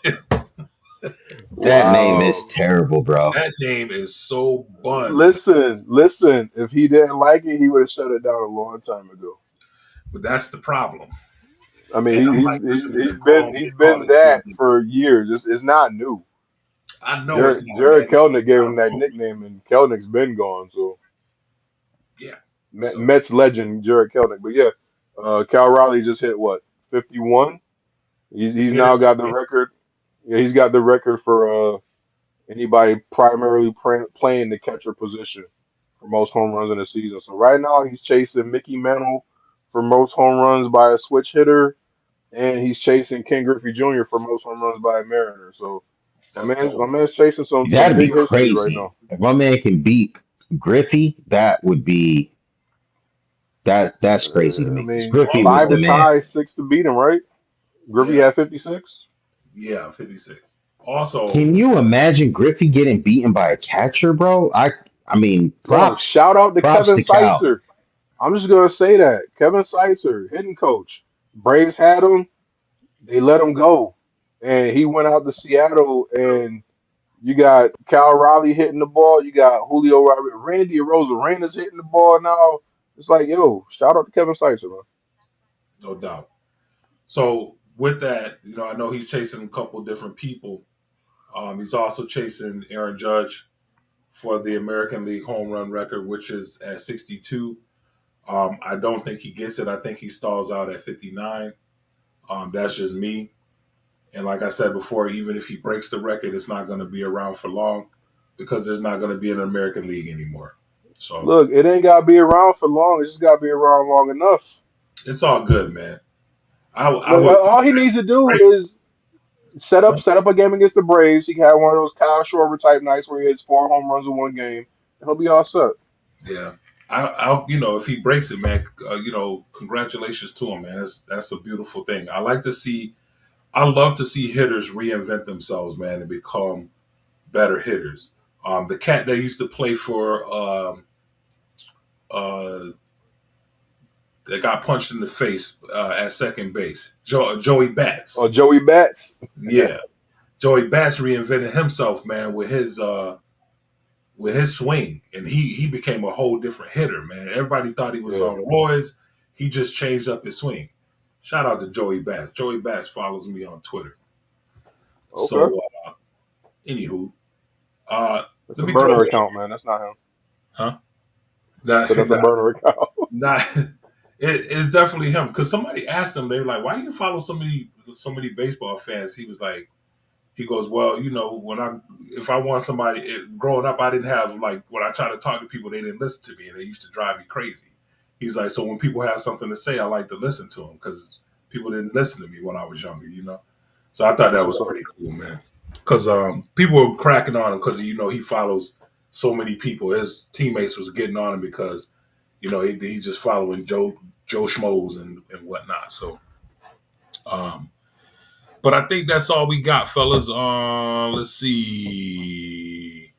is. That name is Wow. terrible, bro. That name is so bun, Listen. If he didn't like it, he would have shut it down a long time ago. but that's the problem. I mean, And I'm he's like, he's listening to he's been grown men he's call been it kid. that for years. It's not new. I know it's Jared not, man. Jared It's just Kelnick gave not him that appropriate. nickname, and Kelnick's been gone. So Yeah. So Mets legend Jared Kelnick. But yeah, Cal Raleigh just hit what 51. He's hit now it got the today. record. Yeah, he's got the record for anybody primarily playing the catcher position for most home runs in a season. So right now he's chasing Mickey Mantle for most home runs by a switch hitter, and he's chasing Ken Griffey Jr. for most home runs by a Mariner. So That's my dope. man's chasing some That'd be big history right crazy. now. If my man can beat Griffey, that would be that's crazy to I me because mean, Griffey was five the Also, to man. tie, six to beat him, right? Griffey yeah, had 56. yeah, 56. Also, Can you imagine Griffey getting beaten by a catcher, bro? I mean, Bro, shout out to props Kevin to Cal. Seitzer. I'm just gonna say that Kevin Seitzer, hitting coach. Braves had him. They let him go, and he went out to Seattle. And you got Cal Raleigh hitting the ball. You got Julio Robert, Randy Rosarena's hitting the ball now. It's like, yo, shout out to Kevin Seitzer, man. no doubt. So with that, I know he's chasing a couple different people. He's also chasing Aaron Judge for the American League home run record, which is at 62. I don't think he gets it. I think he stalls out at 59. That's just me. And like I said before, even if he breaks the record, it's not going to be around for long because there's not going to be an American League anymore. So Look, it ain't gotta be around for long. It just gotta be around long enough. it's all good, man. I Look, would be all he needs to do grateful. is set up a game against the Braves. He can have one of those Kyle Schwarber type nights where he hits 4 home runs in one game. He'll be all set. Yeah. If he breaks it, man, congratulations to him, man. That's a beautiful thing. I love to see hitters reinvent themselves, man, and become better hitters. The cat that used to play for uh, that got punched in the face at second base, Joey Bats. Oh, Joey Bats. Yeah, Joey Bats reinvented himself, man, with his swing, and he became a whole different hitter, man. Everybody thought he was Yeah. on roids. He just changed up his swing. Shout out to Joey Bats. Joey Bats follows me on Twitter. Okay. So, anywho, uh, That's let a me throw burner it. account, man. That's not him. Huh? I Not, said that's a burner account. not. It's definitely him. Because somebody asked him, they were like, "Why do you follow so many baseball fans?" He was like, he goes, "Well, if I want somebody growing up, I didn't have like when I try to talk to people, they didn't listen to me, and they used to drive me crazy." He's like, "So when people have something to say, I like to listen to them because people didn't listen to me when I was younger." So I thought That's that was what's up. pretty cool, man. Because people were cracking on him because he follows so many people. His teammates was getting on him because he's just following Joe Schmoes and whatnot. So, um, but I think that's all we got, fellas. Let's see.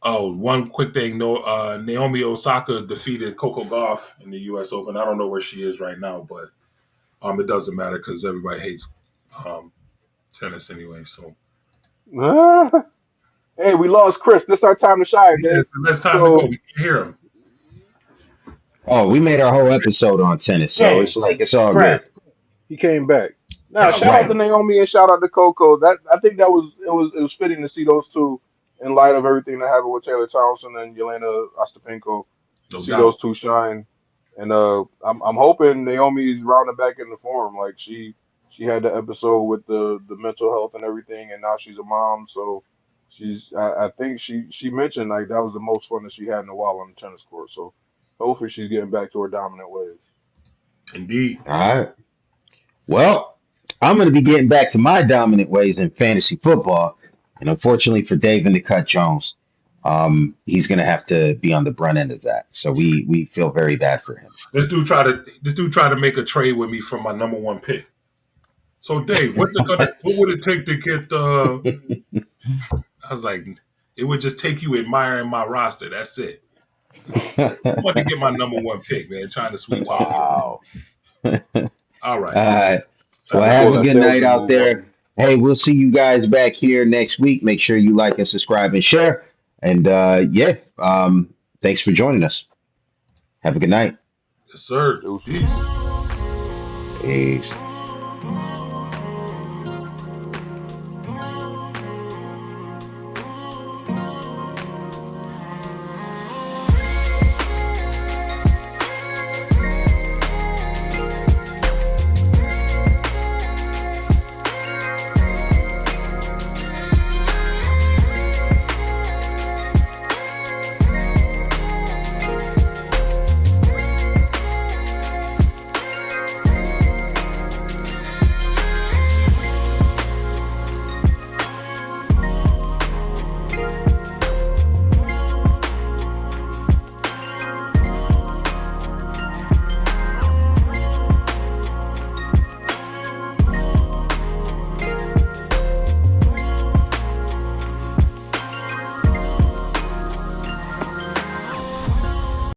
Oh, one quick thing. No, Naomi Osaka defeated Coco Gauff in the U.S. Open. I don't know where she is right now, but it doesn't matter because everybody hates um, tennis anyway. So Hey, we lost Chris. This our time to shine, yeah, Dave. so it's time to go. So, We can't hear him. Oh, we made our whole episode on tennis, so dang, it's like it's all crap. good. He came back. Now, Yeah, shout out to Right. Naomi and shout out to Coco. That I think that was fitting to see those two in light of everything that happened with Taylor Townsend and Yelena Ostapenko. To no see those doubt. two shine, and I'm hoping Naomi's rounding back into form. Like she had the episode with the mental health and everything, and now she's a mom. So I think she mentioned like that was the most fun that she had in a while on the tennis court. So hopefully she's getting back to her dominant ways. Indeed. All right. Well, I'm going to be getting back to my dominant ways in fantasy football, and unfortunately for Dave and the Cut Jones, he's going to have to be on the brunt end of that. So we feel very bad for him. This dude tried to make a trade with me for my number one pick. So Dave, what would it take to get I was like, it would just take you admiring my roster. That's it. I want to get my number one pick, man. Trying to sweet talk me. Wow. All right. Well, Trying to have pull a that good night salesman out move on there. me. Hey, we'll see you guys back here next week. Make sure you like and subscribe and share. And thanks for joining us. Have a good night. Yes, sir. Deuces. Peace. Peace.